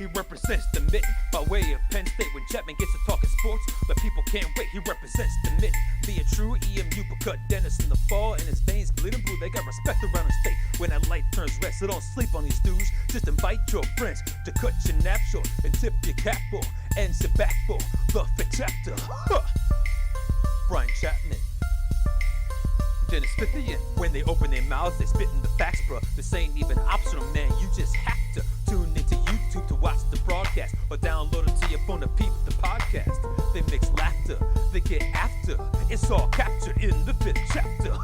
he represents the mitten. By way of Penn State, when Chapman gets to talking sports, the people can't wait, he represents the mitten. Be a true EMU, but cut Dennis in the fall, and his veins bleeding blue, they got respect around the state. When that light turns red, so don't sleep on these dudes, just invite your friends to cut your nap short, and tip your cap for, and sit back for the Fith chapter. Brian Chapman. Dennis Fith again. When they open their mouths, they spitting the facts, bro. This ain't even optional, man. You just have to tune into YouTube to watch the broadcast, or download it to your phone to peep the podcast. They mix laughter, they get after. It's all captured in the Fith chapter.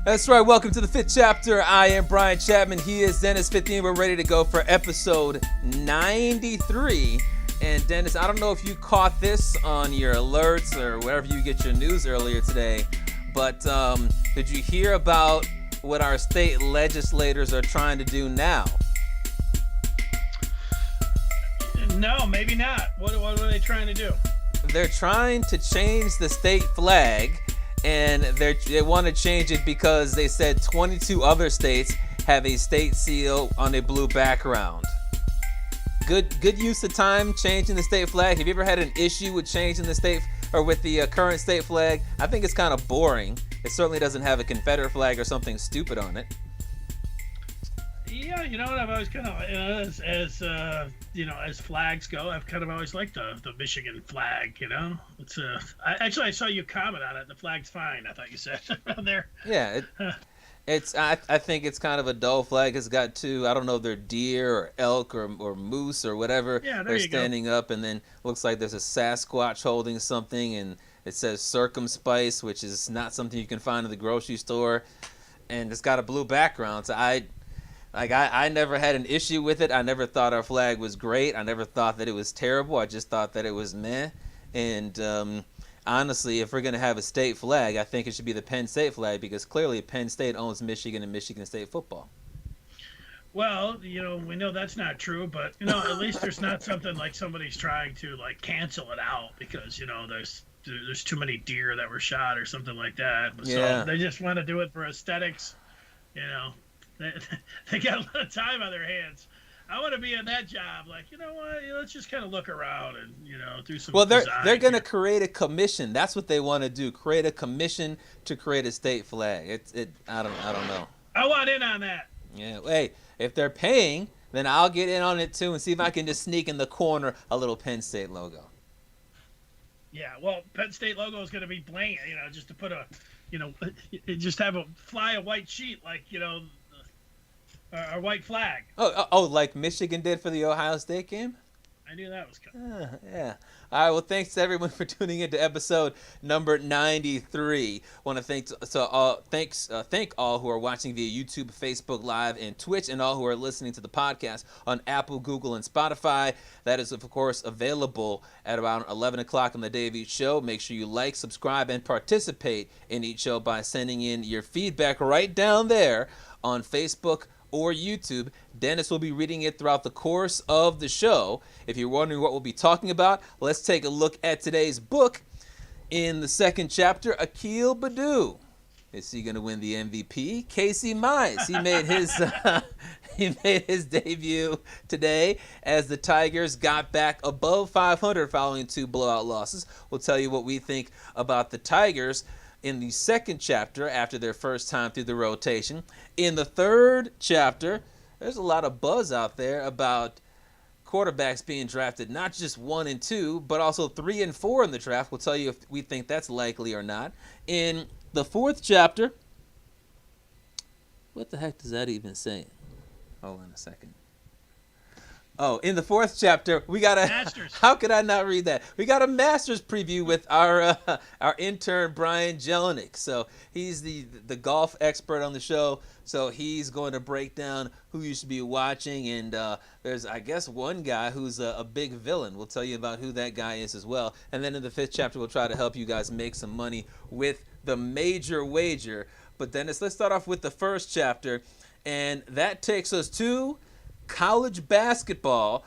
That's right. Welcome to the Fith chapter. I am Brian Chapman. He is Dennis Fith, and we're ready to go for episode 93. And Dennis, I don't know if you caught this on your alerts or wherever you get your news earlier today, but did you hear about what our state legislators are trying to do now? No, maybe not. What are they trying to do? They're trying to change the state flag, and they want to change it because they said 22 other states have a state seal on a blue background. Good use of time changing the state flag. Have you ever had an issue with changing the state or with the current state flag? I think it's kind of boring. It certainly doesn't have a Confederate flag or something stupid on it. Yeah, you know what? I've always kind of, as flags go, I've kind of always liked the Michigan flag. You know, it's I saw you comment on it. The flag's fine. I thought you said around there. Yeah. I think it's kind of a dull flag. It's got two, I don't know if they're deer or elk or moose or whatever. Yeah, they're standing up, and then looks like there's a Sasquatch holding something, and it says circumspice, which is not something you can find in the grocery store, and it's got a blue background. So I never had an issue with it. I never thought our flag was great. I never thought that it was terrible. I just thought that it was meh. And honestly, if we're going to have a state flag, I think it should be the Penn State flag, because clearly Penn State owns Michigan and Michigan State football. Well, we know that's not true, but, at least there's not something like somebody's trying to, cancel it out because, there's too many deer that were shot or something like that. Yeah. So they just want to do it for aesthetics. They got a lot of time on their hands. I want to be in that job. You know what? Let's just kind of look around and, do some. Well, they're going to create a commission. That's what they want to do. Create a commission to create a state flag. I don't know. I want in on that. Yeah. Hey, if they're paying, then I'll get in on it too and see if I can just sneak in the corner a little Penn State logo. Yeah. Well, Penn State logo is going to be blank. Just to put just have fly a white sheet a white flag. Oh, like Michigan did for the Ohio State game? I knew that was coming. Yeah. All right, well, thanks to everyone for tuning into episode number 93. Want to thank all who are watching via YouTube, Facebook Live, and Twitch, and all who are listening to the podcast on Apple, Google, and Spotify. That is, of course, available at around 11 o'clock on the day of each show. Make sure you like, subscribe, and participate in each show by sending in your feedback right down there on Facebook or YouTube. Dennis will be reading it throughout the course of the show. If you're wondering what we'll be talking about, let's take a look at today's book. In the second chapter, Akil Baddoo. Is he going to win the MVP? Casey Mize. He made his debut today as the Tigers got back above 500 following 2 blowout losses. We'll tell you what we think about the Tigers in the second chapter after their first time through the rotation. In the third chapter, there's a lot of buzz out there about quarterbacks being drafted, not just 1 and 2, but also 3 and 4 in the draft. We'll tell you if we think that's likely or not. In the fourth chapter, what the heck does that even say? Hold on a second. Oh, in the fourth chapter, we got a Masters. How could I not read that? We got a Masters preview with our intern Brian Jelinek. So he's the golf expert on the show. So he's going to break down who you should be watching. And there's, I guess, one guy who's a big villain. We'll tell you about who that guy is as well. And then in the fifth chapter, we'll try to help you guys make some money with the major wager. But Dennis, let's start off with the first chapter. And that takes us to college basketball,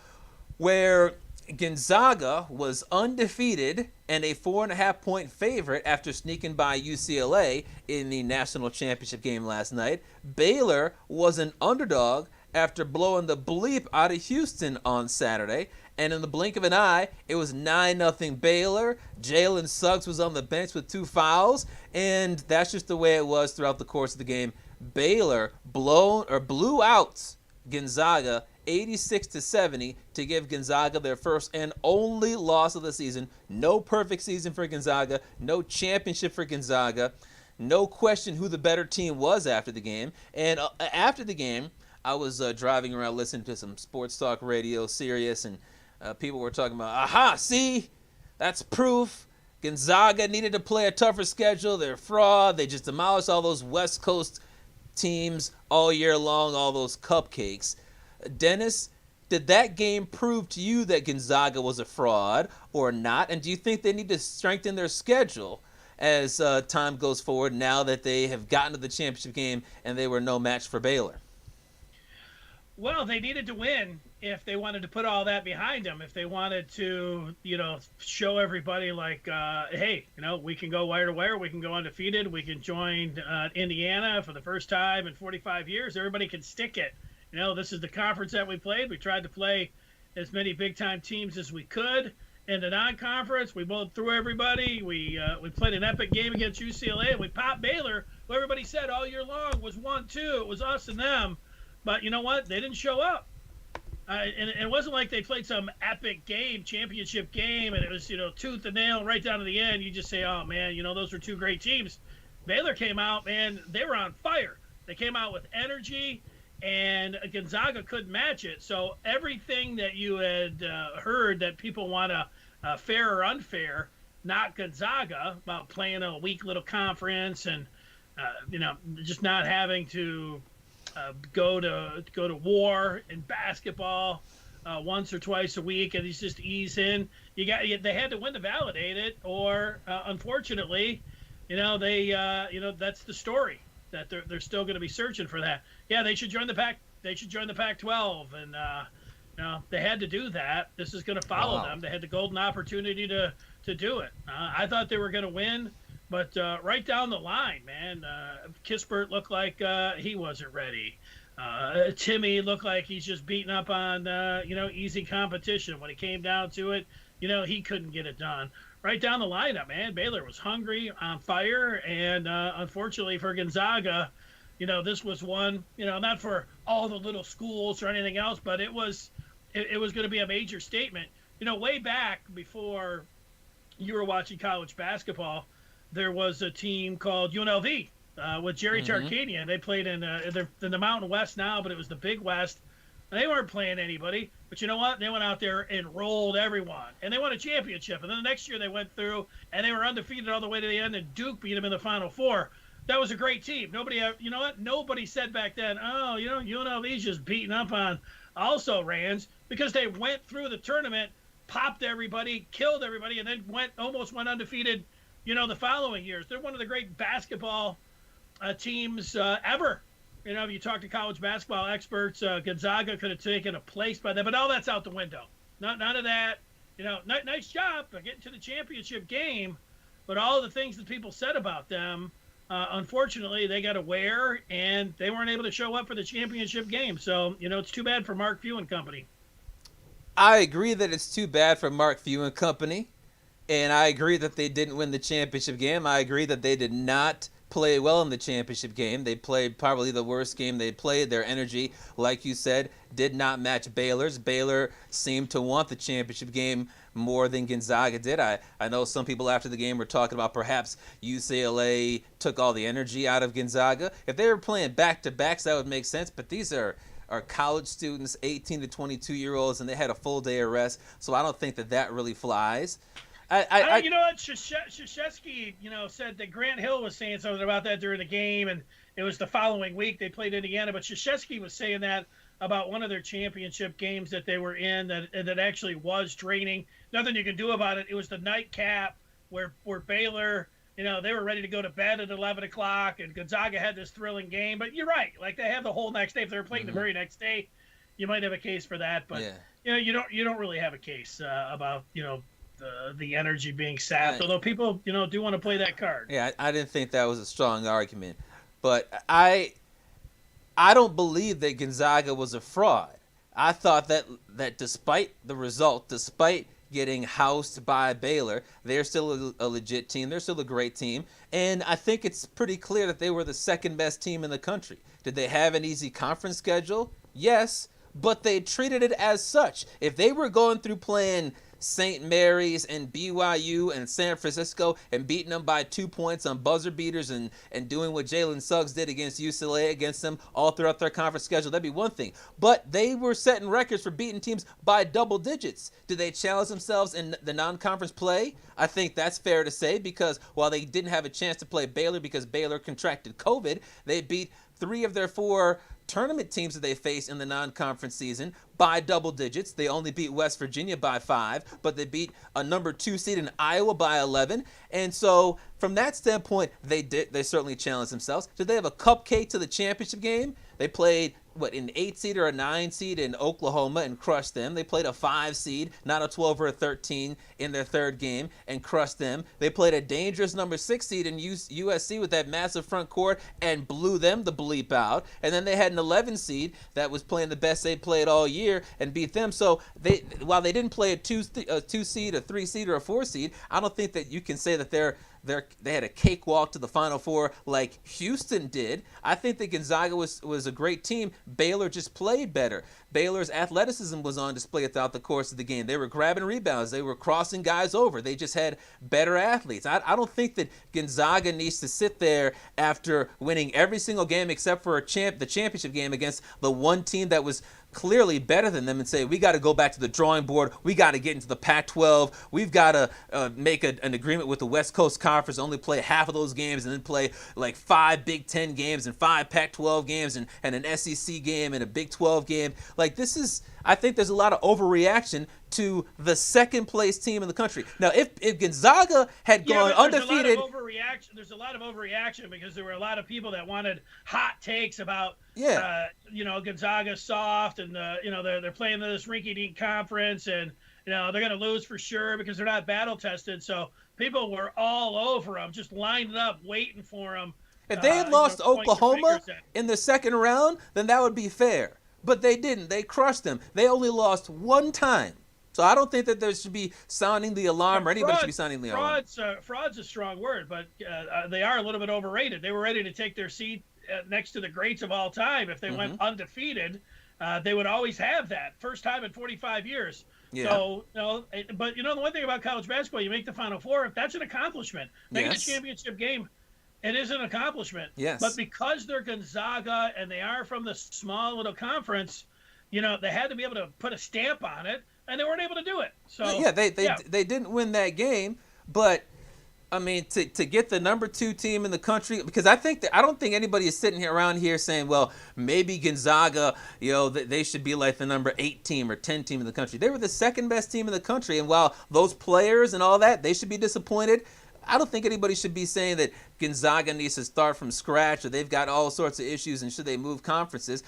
where Gonzaga was undefeated and a 4.5-point favorite after sneaking by UCLA in the national championship game last night. Baylor was an underdog after blowing the bleep out of Houston on Saturday. And in the blink of an eye, it was 9-0 Baylor. Jalen Suggs was on the bench with 2 fouls, and that's just the way it was throughout the course of the game. Baylor blew out Gonzaga 86-70 to give Gonzaga their first and only loss of the season. No perfect season for Gonzaga, no championship for Gonzaga. No question who the better team was after the game. And after the game, I was driving around listening to some sports talk radio, Sirius, and people were talking about, aha, see, that's proof. Gonzaga needed to play a tougher schedule. They're fraud. They just demolished all those West Coast teams all year long, all those cupcakes. Dennis, did that game prove to you that Gonzaga was a fraud or not? And do you think they need to strengthen their schedule as time goes forward now that they have gotten to the championship game and they were no match for Baylor? Well, they needed to win if they wanted to put all that behind them. If they wanted to, show everybody like, hey, we can go wire to wire. We can go undefeated. We can join Indiana for the first time in 45 years. Everybody can stick it. This is the conference that we played. We tried to play as many big-time teams as we could. In the non-conference, we bowled through everybody. We played an epic game against UCLA, and we popped Baylor, who everybody said all year long was 1-2. It was us and them. But you know what? They didn't show up. And it wasn't like they played some epic game, championship game, and it was, tooth and nail right down to the end. You just say, oh, man, those were 2 great teams. Baylor came out, man, they were on fire. They came out with energy, and Gonzaga couldn't match it. So everything that you had heard that people want to fair or unfair, not Gonzaga, about playing a weak little conference and, just not having to go to war in basketball once or twice a week, and he's just ease in. They had to win to validate it, or unfortunately, that's the story that they're still going to be searching for that. Yeah, they should join the Pac. They should join the Pac-12, and they had to do that. This is going to follow them. They had the golden opportunity to do it. I thought they were going to win. But right down the line, man, Kispert looked like he wasn't ready. Timmy looked like he's just beating up on, easy competition. When it came down to it, he couldn't get it done. Right down the lineup, man, Baylor was hungry, on fire, and unfortunately for Gonzaga, this was one, not for all the little schools or anything else, but it was going to be a major statement. Way back before you were watching college basketball, there was a team called UNLV with Jerry Tarkanian. They played in the Mountain West now, but it was the Big West. And they weren't playing anybody. But you know what? They went out there and rolled everyone. And they won a championship. And then the next year they went through, and they were undefeated all the way to the end, and Duke beat them in the Final Four. That was a great team. Nobody said back then, oh, UNLV's just beating up on also-rans, because they went through the tournament, popped everybody, killed everybody, and then almost went undefeated the following years. They're one of the great basketball teams ever. If you talk to college basketball experts, Gonzaga could have taken a place by them, but all that's out the window. None of that. Nice job getting to the championship game, but all the things that people said about them, unfortunately, they got aware, and they weren't able to show up for the championship game. So, it's too bad for Mark Few and company. I agree that it's too bad for Mark Few and company. And I agree that they didn't win the championship game. I agree that they did not play well in the championship game. They played probably the worst game they played. Their energy, like you said, did not match Baylor's. Baylor seemed to want the championship game more than Gonzaga did. I know some people after the game were talking about perhaps UCLA took all the energy out of Gonzaga. If they were playing back-to-backs, that would make sense. But these are college students, 18 to 22-year-olds, and they had a full day of rest. So I don't think that really flies. You know what? Krzyzewski, said that Grant Hill was saying something about that during the game, and it was the following week they played Indiana. But Krzyzewski was saying that about one of their championship games that they were in that actually was draining. Nothing you can do about it. It was the nightcap where Baylor, they were ready to go to bed at 11 o'clock, and Gonzaga had this thrilling game. But you're right. Like, they have the whole next day. If they were playing the very next day, you might have a case for that. But, you don't really have a case about, the energy being sapped, although people, do want to play that card. Yeah, I didn't think that was a strong argument. But I don't believe that Gonzaga was a fraud. I thought that despite the result, despite getting housed by Baylor, they're still a legit team. They're still a great team. And I think it's pretty clear that they were the second best team in the country. Did they have an easy conference schedule? Yes, but they treated it as such. If they were going through playing St. Mary's and BYU and San Francisco and beating them by 2 points on buzzer beaters and doing what Jalen Suggs did against UCLA against them all throughout their conference schedule, that'd be one thing. But they were setting records for beating teams by double digits. Did they challenge themselves in the non-conference play? I think that's fair to say, because while they didn't have a chance to play Baylor because Baylor contracted COVID, they beat 3 of their 4 tournament teams that they faced in the non-conference season by double digits. They only beat West Virginia by 5, but they beat a number 2 seed in Iowa by 11. And so from that standpoint, they certainly challenged themselves. Did they have a cupcake to the championship game? They played an 8 seed or a 9 seed in Oklahoma and crushed them. They played a 5 seed, not a 12 or a 13 in their third game, and crushed them. They played a dangerous number 6 seed in USC with that massive front court and blew them the bleep out. And then they had an 11 seed that was playing the best they played all year and beat them. So while they didn't play a 2 seed, a 3 seed, or a 4 seed, I don't think that you can say that they had a cakewalk to the Final Four like Houston did. I think that Gonzaga was a great team. Baylor just played better. Baylor's athleticism was on display throughout the course of the game. They were grabbing rebounds. They were crossing guys over. They just had better athletes. I don't think that Gonzaga needs to sit there after winning every single game except for the championship game against the one team that was clearly better than them and say, we got to go back to the drawing board. We got to get into the Pac-12. We've got to make an agreement with the West Coast Conference, only play half of those games and then play like 5 Big Ten games and 5 Pac-12 games and an SEC game and a Big 12 game. Like, this is, I think there's a lot of overreaction to the second place team in the country. Now, if Gonzaga had gone undefeated, there's a lot of overreaction because there were a lot of people that wanted hot takes about, Gonzaga soft and they're playing this rinky-dink conference and they're going to lose for sure because they're not battle tested. So people were all over them, just lined up, waiting for them. If they had lost Oklahoma in the second round, then that would be fair. But they didn't. They crushed them. They only lost one time. So I don't think that there should be sounding the alarm, or anybody should be sounding the alarm. Fraud's a strong word, but they are a little bit overrated. They were ready to take their seat next to the greats of all time. If they went undefeated, they would always have that. First time in 45 years. Yeah. So, but the one thing about college basketball, you make the Final Four, that's an accomplishment. Making the championship game, it is an accomplishment. Yes. But because they're Gonzaga and they are from the small little conference, they had to be able to put a stamp on it, and they weren't able to do it. So they didn't win that game, but I mean, to get the number 2 team in the country, because I don't think anybody is sitting here around here saying, well, maybe Gonzaga, they should be like the number 8 team or 10 team in the country. They were the second best team in the country, and while those players and all that, they should be disappointed, I don't think anybody should be saying that Gonzaga needs to start from scratch or they've got all sorts of issues and should they move conferences.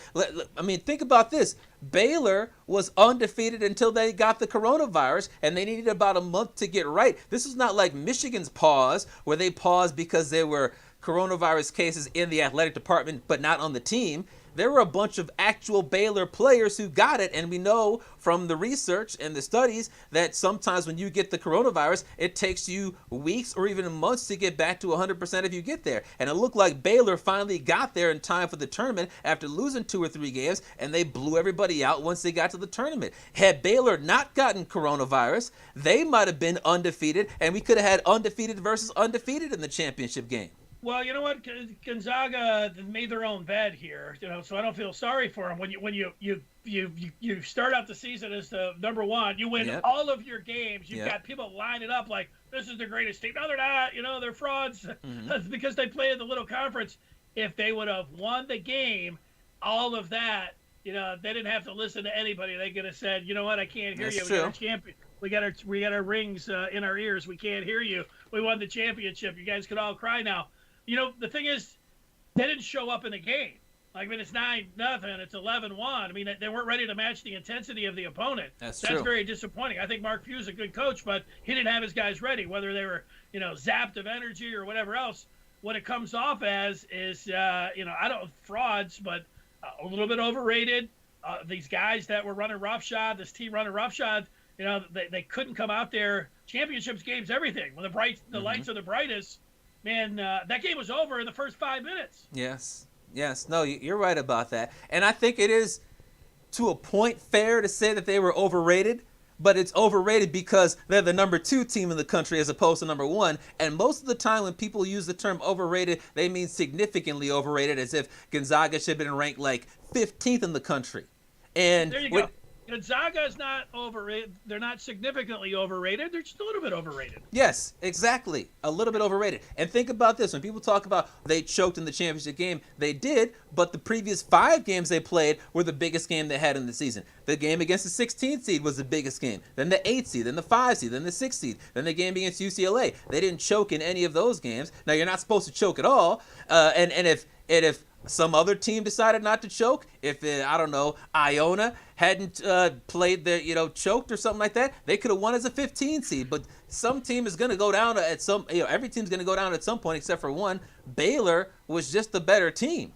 I mean, think about this. Baylor was undefeated until they got the coronavirus, and they needed about a month to get right. This is not like Michigan's pause, where they paused because there were coronavirus cases in the athletic department but not on the team. There were a bunch of actual Baylor players who got it, and we know from the research and the studies that sometimes when you get the coronavirus, it takes you weeks or even months to get back to 100% if you get there. And it looked like Baylor finally got there in time for the tournament after losing 2 or 3 games, and they blew everybody out once they got to the tournament. Had Baylor not gotten coronavirus, they might have been undefeated, and we could have had undefeated versus undefeated in the championship game. Well, you know what? Gonzaga made their own bed here, so I don't feel sorry for them. When you start out the season as the number 1, you win all of your games. You've got people lining up like this is the greatest team. No, they're not. They're frauds because they play in the little conference. If they would have won the game, all of that, they didn't have to listen to anybody. They could have said, you know what? I can't hear you. We got our champion. We got our rings in our ears. We can't hear you. We won the championship. You guys could all cry now. The thing is, they didn't show up in the game. Like, it's 9-0, it's 11-1. I mean, they weren't ready to match the intensity of the opponent. That's very disappointing. I think Mark Few is a good coach, but he didn't have his guys ready, whether they were, zapped of energy or whatever else. What it comes off as is, frauds, but A little bit overrated. These guys that were running roughshod, this team running roughshod, they couldn't come out there. Championships, games, everything. When the lights are the brightest, man, that game was over in the first 5 minutes. Yes. No, you're right about that. And I think it is, to a point, fair to say that they were overrated. But it's overrated because they're the number 2 team in the country as opposed to number 1. And most of the time when people use the term overrated, they mean significantly overrated, as if Gonzaga should have been ranked like 15th in the country. And there you go. Gonzaga is not overrated. They're not significantly overrated. They're just a little bit overrated. Yes, exactly. A little bit overrated. And think about this. When people talk about they choked in the championship game, they did, but the previous 5 games they played were the biggest game they had in the season. The game against the 16th seed was the biggest game. Then the 8th seed, then the 5 seed, then the 6th seed, then the game against UCLA. They didn't choke in any of those games. Now, you're not supposed to choke at all. And if some other team decided not to choke, if I don't know, Iona hadn't played the choked or something like that, they could have won as a 15 seed. But some team is going to go down at some, every team's going to go down at some point except for one. Baylor was just the better team.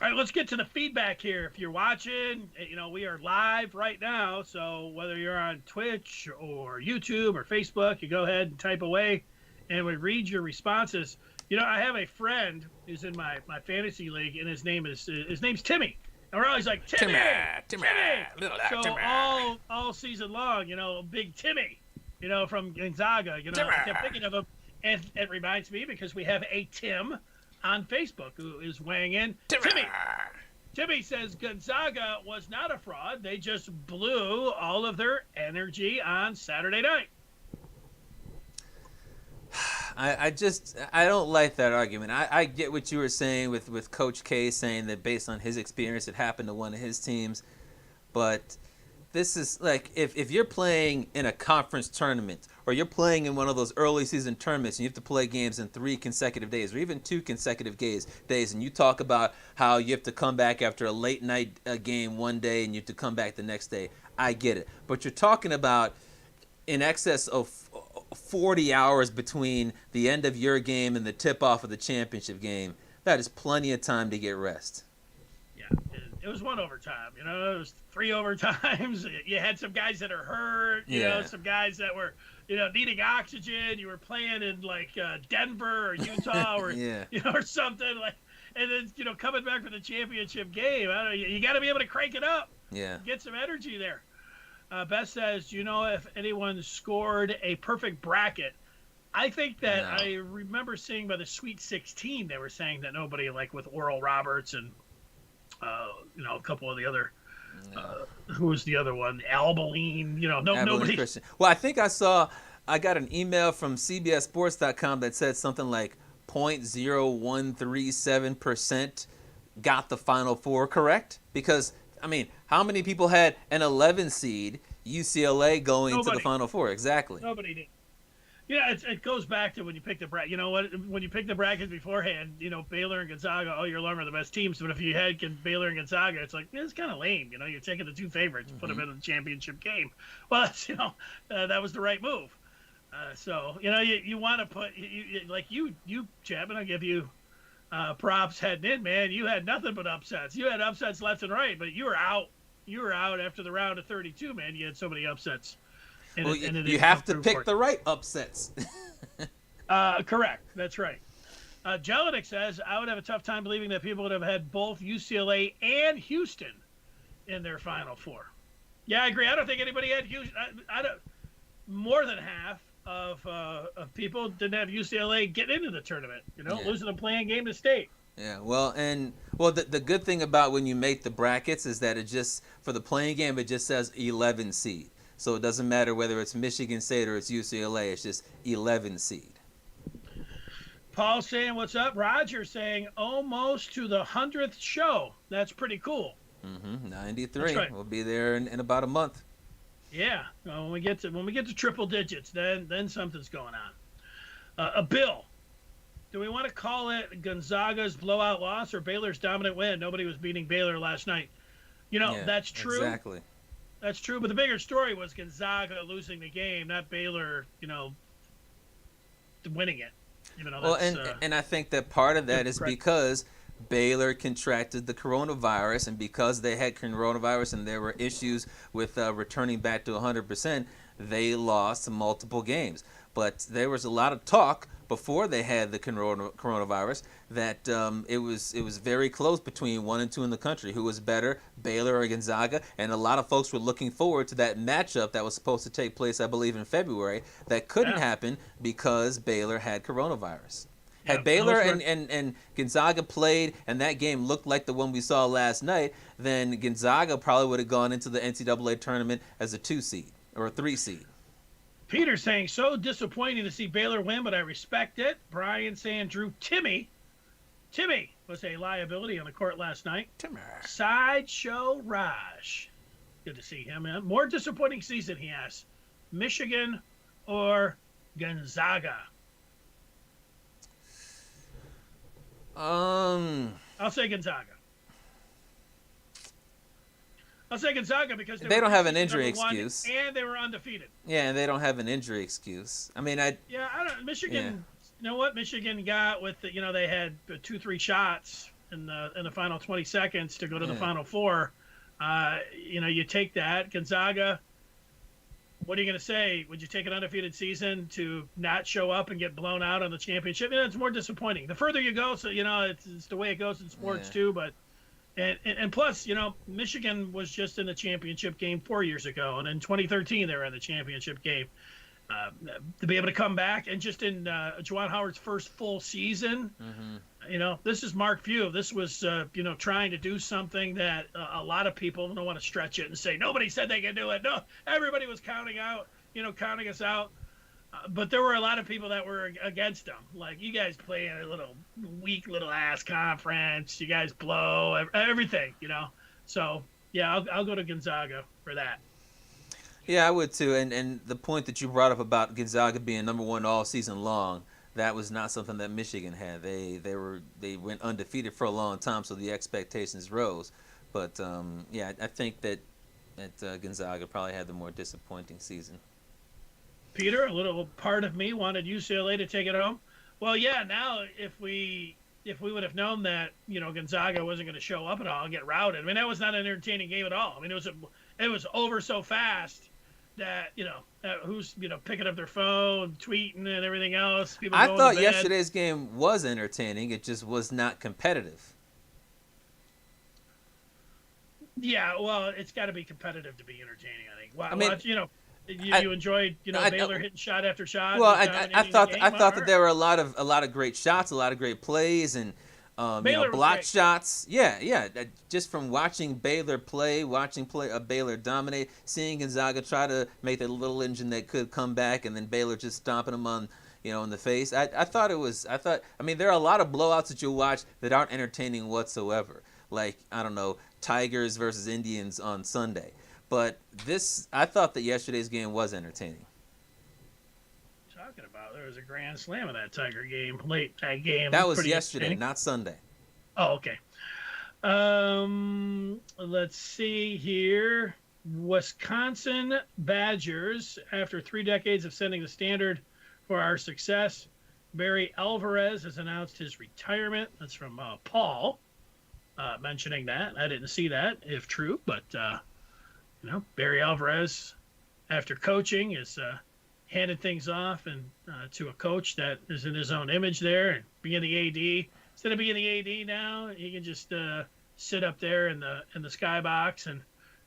All right, let's get to the feedback here. If you're watching, we are live right now, so whether you're on Twitch or YouTube or Facebook, you go ahead and type away, and we read your responses. I have a friend who's in my fantasy league, and his name's Timmy. And we're always like, Timmy! So Timmy. all season long, big Timmy, from Gonzaga, I kept thinking of him. And it reminds me, because we have a Tim on Facebook who is weighing in. Timmy says Gonzaga was not a fraud. They just blew all of their energy on Saturday night. I don't like that argument. I get what you were saying with Coach K saying that based on his experience it happened to one of his teams, but this is like if you're playing in a conference tournament or you're playing in one of those early season tournaments and you have to play games in 3 consecutive days or even 2 consecutive days, and you talk about how you have to come back after a late night game one day and you have to come back the next day. I get it, but you're talking about in excess of 40 hours between the end of your game and the tip-off of the championship game. That is plenty of time to get rest. Yeah, it was 1 overtime. It was 3 overtimes. You had some guys that are hurt. Some guys that were, needing oxygen. You were playing in like Denver or Utah or or something like. And then coming back for the championship game. I don't know, you got to be able to crank it up. Yeah. Get some energy there. Beth says, do you know if anyone scored a perfect bracket? I think that I remember seeing by the Sweet 16, they were saying that nobody, like with Oral Roberts and, a couple of the other, who was the other one? Albaline, nobody. Christian. Well, I think I got an email from CBSSports.com that said something like 0.0137% got the Final Four correct. Because how many people had an 11 seed UCLA going to the Final Four? Exactly. Nobody did. Yeah, it goes back to when you pick the bracket. You know what? When you pick the bracket beforehand, Baylor and Gonzaga all year long are the best teams. But if you had Baylor and Gonzaga, it's like it's kind of lame. You're taking the 2 favorites, put them in the championship game. Well, that was the right move. So you want to put like you Chapman. I'll give you props heading in, man. You had nothing but upsets. You had upsets left and right, but you were out. You were out after the round of 32, man. You had so many upsets. You have to pick the right upsets. Correct. That's right. Jelinek says, I would have a tough time believing that people would have had both UCLA and Houston in their Final Four. Yeah, I agree. I don't think anybody had Houston. I don't. More than half of people didn't have UCLA get into the tournament. Losing a playing game to State. Yeah, the good thing about when you make the brackets is that it just, for the playing game, it just says 11 seed. So it doesn't matter whether it's Michigan State or it's UCLA. It's just 11 seed. Paul saying, what's up? Roger saying, almost to the 100th show. That's pretty cool. 93. That's right. We'll be there in about a month. Yeah. Well, when we get to triple digits, then something's going on. A Bill. Do we want to call it Gonzaga's blowout loss or Baylor's dominant win? Nobody was beating Baylor last night. That's true. Exactly. That's true, but the bigger story was Gonzaga losing the game, not Baylor, winning it. And I think that part of that is because Baylor contracted the coronavirus, and because they had coronavirus and there were issues with returning back to 100%, they lost multiple games. But there was a lot of talk before they had the coronavirus that it was very close between 1 and 2 in the country. Who was better, Baylor or Gonzaga? And a lot of folks were looking forward to that matchup that was supposed to take place, I believe, in February. That couldn't happen because Baylor had coronavirus. Had Baylor and Gonzaga played and that game looked like the one we saw last night, then Gonzaga probably would have gone into the NCAA tournament as a 2 seed or a 3 seed. Peter saying, so disappointing to see Baylor win, but I respect it. Brian saying, Drew Timmy was a liability on the court last night. Sideshow Raj. Good to see him, man. More disappointing season, he asks. Michigan or Gonzaga? I'll say Gonzaga. I'll say Gonzaga because they don't have an injury excuse, and they were undefeated. Yeah, and they don't have an injury excuse. I mean, I don't. Michigan. Yeah. You know what Michigan got with the, they had 2-3 shots in the final 20 seconds to go to the Final Four. You take that. Gonzaga. What are you going to say? Would you take an undefeated season to not show up and get blown out on the championship? It's more disappointing. The further you go, so it's the way it goes in sports too. But and plus, Michigan was just in the championship game 4 years ago, and in 2013 they were in the championship game. To be able to come back and just in Juwan Howard's first full season, this is Mark Few. This was trying to do something that a lot of people don't want to stretch it and say nobody said they could do it. No, everybody was counting us out. But there were a lot of people that were against them. Like, you guys play in a little weak little ass conference. You guys blow everything, So yeah, I'll go to Gonzaga for that. Yeah, I would too. And the point that you brought up about Gonzaga being number one all season long, that was not something that Michigan had. They went undefeated for a long time, so the expectations rose. But I think that Gonzaga probably had the more disappointing season. Peter, a little part of me wanted UCLA to take it home. Well, yeah. Now, if we would have known that Gonzaga wasn't going to show up at all and get routed, I mean, that was not an entertaining game at all. I mean, it was over so fast that who's picking up their phone, tweeting, and everything else. People I thought yesterday's game was entertaining. It just was not competitive. Yeah, well, it's got to be competitive to be entertaining. I think. Well, I mean, you enjoyed Baylor hitting shot after shot. Well, I thought that there were a lot of great shots, a lot of great plays, and block shots. Yeah. Just from watching Baylor play, Baylor dominate, seeing Gonzaga try to make that little engine that could come back, and then Baylor just stomping them on, in the face. I mean, there are a lot of blowouts that you'll watch that aren't entertaining whatsoever. Like, I don't know, Tigers versus Indians on Sunday. But I thought that yesterday's game was entertaining. Talking about, there was a grand slam in that Tiger game, late that game. That was yesterday, not Sunday. Oh, okay. Let's see here. Wisconsin Badgers, after 3 decades of setting the standard for our success, Barry Alvarez has announced his retirement. That's from Paul mentioning that. I didn't see that, if true, but Barry Alvarez, after coaching, is handed things off and to a coach that is in his own image there and being the AD. Instead of being the AD now, he can just sit up there in the skybox and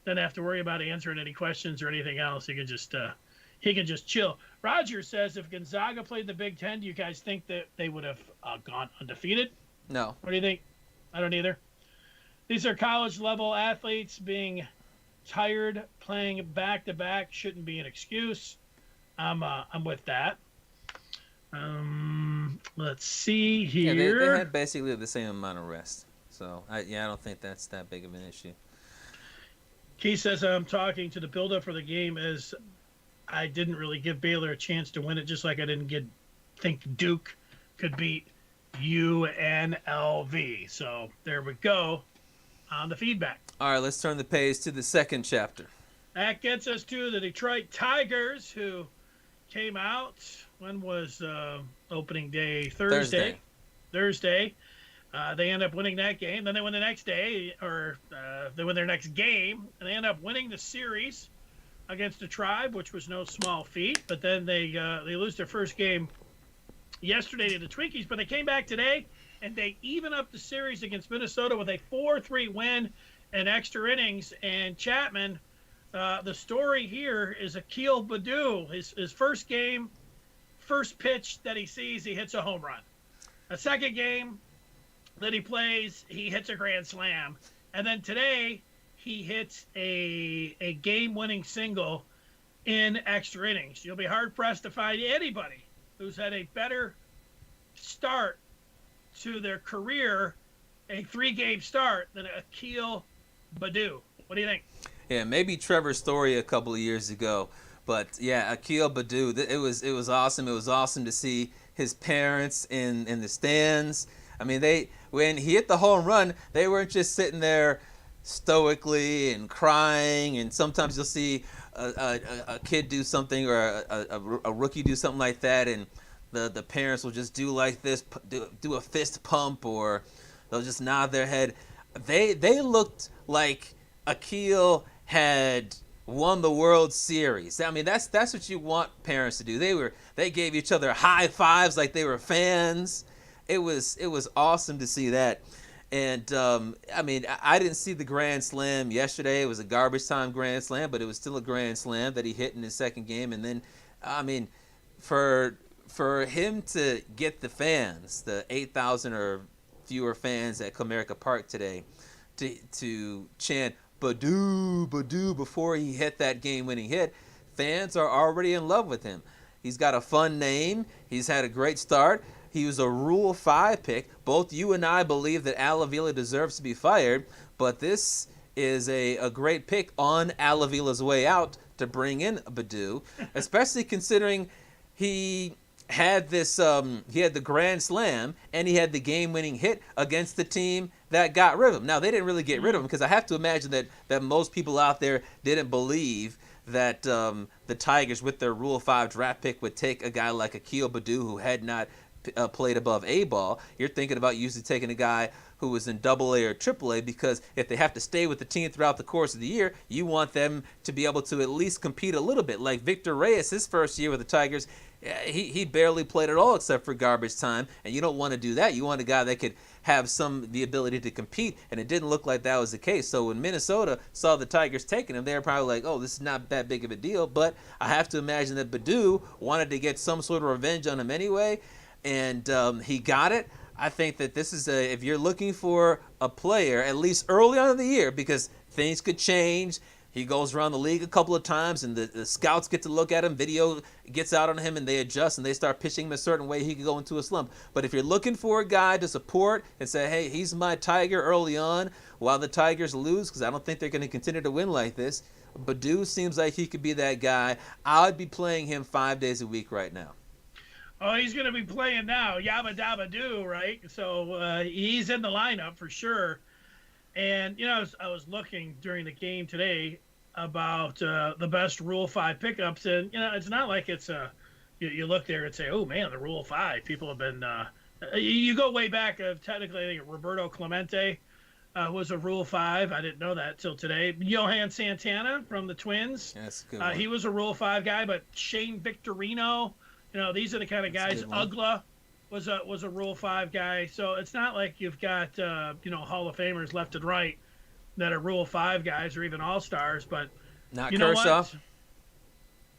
doesn't have to worry about answering any questions or anything else. He can just chill. Roger says, if Gonzaga played the Big Ten, do you guys think that they would have gone undefeated? No. What do you think? I don't either. These are college-level athletes. Being tired playing back-to-back shouldn't be an excuse. I'm with that. Let's see here. Yeah, they had basically the same amount of rest. So, I don't think that's that big of an issue. Key says, I'm talking to the build-up for the game as I didn't really give Baylor a chance to win it, just like I didn't think Duke could beat UNLV. So, there we go on the feedback. All right, let's turn the page to the second chapter. That gets us to the Detroit Tigers, who came out. When was opening day? Thursday. They end up winning that game. Then they win the next day, or they win their next game, and they end up winning the series against the Tribe, which was no small feat. But then they lose their first game yesterday to the Twinkies. But they came back today, and they even up the series against Minnesota with a 4-3 win in extra innings. And Chapman, the story here is Akil Baddoo. His first game, first pitch that he sees, he hits a home run. A second game that he plays, he hits a grand slam. And then today, he hits a game-winning single in extra innings. You'll be hard-pressed to find anybody who's had a better start to their career, a 3-game start, than Akil Baddoo. What do you think? Yeah, maybe Trevor Story a couple of years ago. But, yeah, Akil Baddoo, it was awesome. It was awesome to see his parents in the stands. I mean, when he hit the home run, they weren't just sitting there stoically and crying. And sometimes you'll see a kid do something, or a rookie do something like that, and the parents will just do like this, do a fist pump, or they'll just nod their head. They looked like Akil had won the World Series. I mean, that's what you want parents to do. They gave each other high fives like they were fans. It was awesome to see that. And I mean, I didn't see the grand slam yesterday. It was a garbage time grand slam, but it was still a grand slam that he hit in his second game. And then, I mean, for him to get the fans, the 8,000 or fewer fans at Comerica Park today, to chant Baddoo, Baddoo before he hit that game-winning hit, fans are already in love with him. He's got a fun name. He's had a great start. He was a Rule 5 pick. Both you and I believe that Al Avila deserves to be fired, but this is a great pick on Al Avila's way out to bring in Baddoo, especially considering he had the grand slam and he had the game-winning hit against the team that got rid of him. Now, they didn't really get rid of him, because I have to imagine that most people out there didn't believe that the Tigers, with their Rule 5 draft pick, would take a guy like Akil Baddoo, who had not played above A ball. You're thinking about usually taking a guy who was in AA or AAA, because if they have to stay with the team throughout the course of the year, you want them to be able to at least compete a little bit. Like Victor Reyes, his first year with the Tigers, he barely played at all except for garbage time, and you don't want to do that. You want a guy that could have the ability to compete, and it didn't look like that was the case. So when Minnesota saw the Tigers taking him, they were probably like, oh, this is not that big of a deal. But I have to imagine that Baddoo wanted to get some sort of revenge on him anyway, and he got it. I think that this is if you're looking for a player, at least early on in the year, because things could change. He goes around the league a couple of times, and the scouts get to look at him. Video gets out on him, and they adjust, and they start pitching him a certain way. He could go into a slump. But if you're looking for a guy to support and say, hey, he's my Tiger early on while the Tigers lose, because I don't think they're going to continue to win like this, Baddoo seems like he could be that guy. I'd be playing him 5 days a week right now. Oh, he's going to be playing now. Yabba Dabba Doo, right? So he's in the lineup for sure. And, you know, I was looking during the game today about the best Rule 5 pickups. And, you know, it's not like it's you look there and say, oh, man, the Rule 5. People have been you go way back. Technically, I think Roberto Clemente was a Rule 5. I didn't know that till today. Johan Santana from the Twins. Yeah, that's a good one. He was a Rule 5 guy. But Shane Victorino, you know, these are the kind of guys. Ugla was a Rule 5 guy. So it's not like you've got you know, Hall of Famers left and right that are Rule 5 guys or even All-Stars. But not you know Kershaw.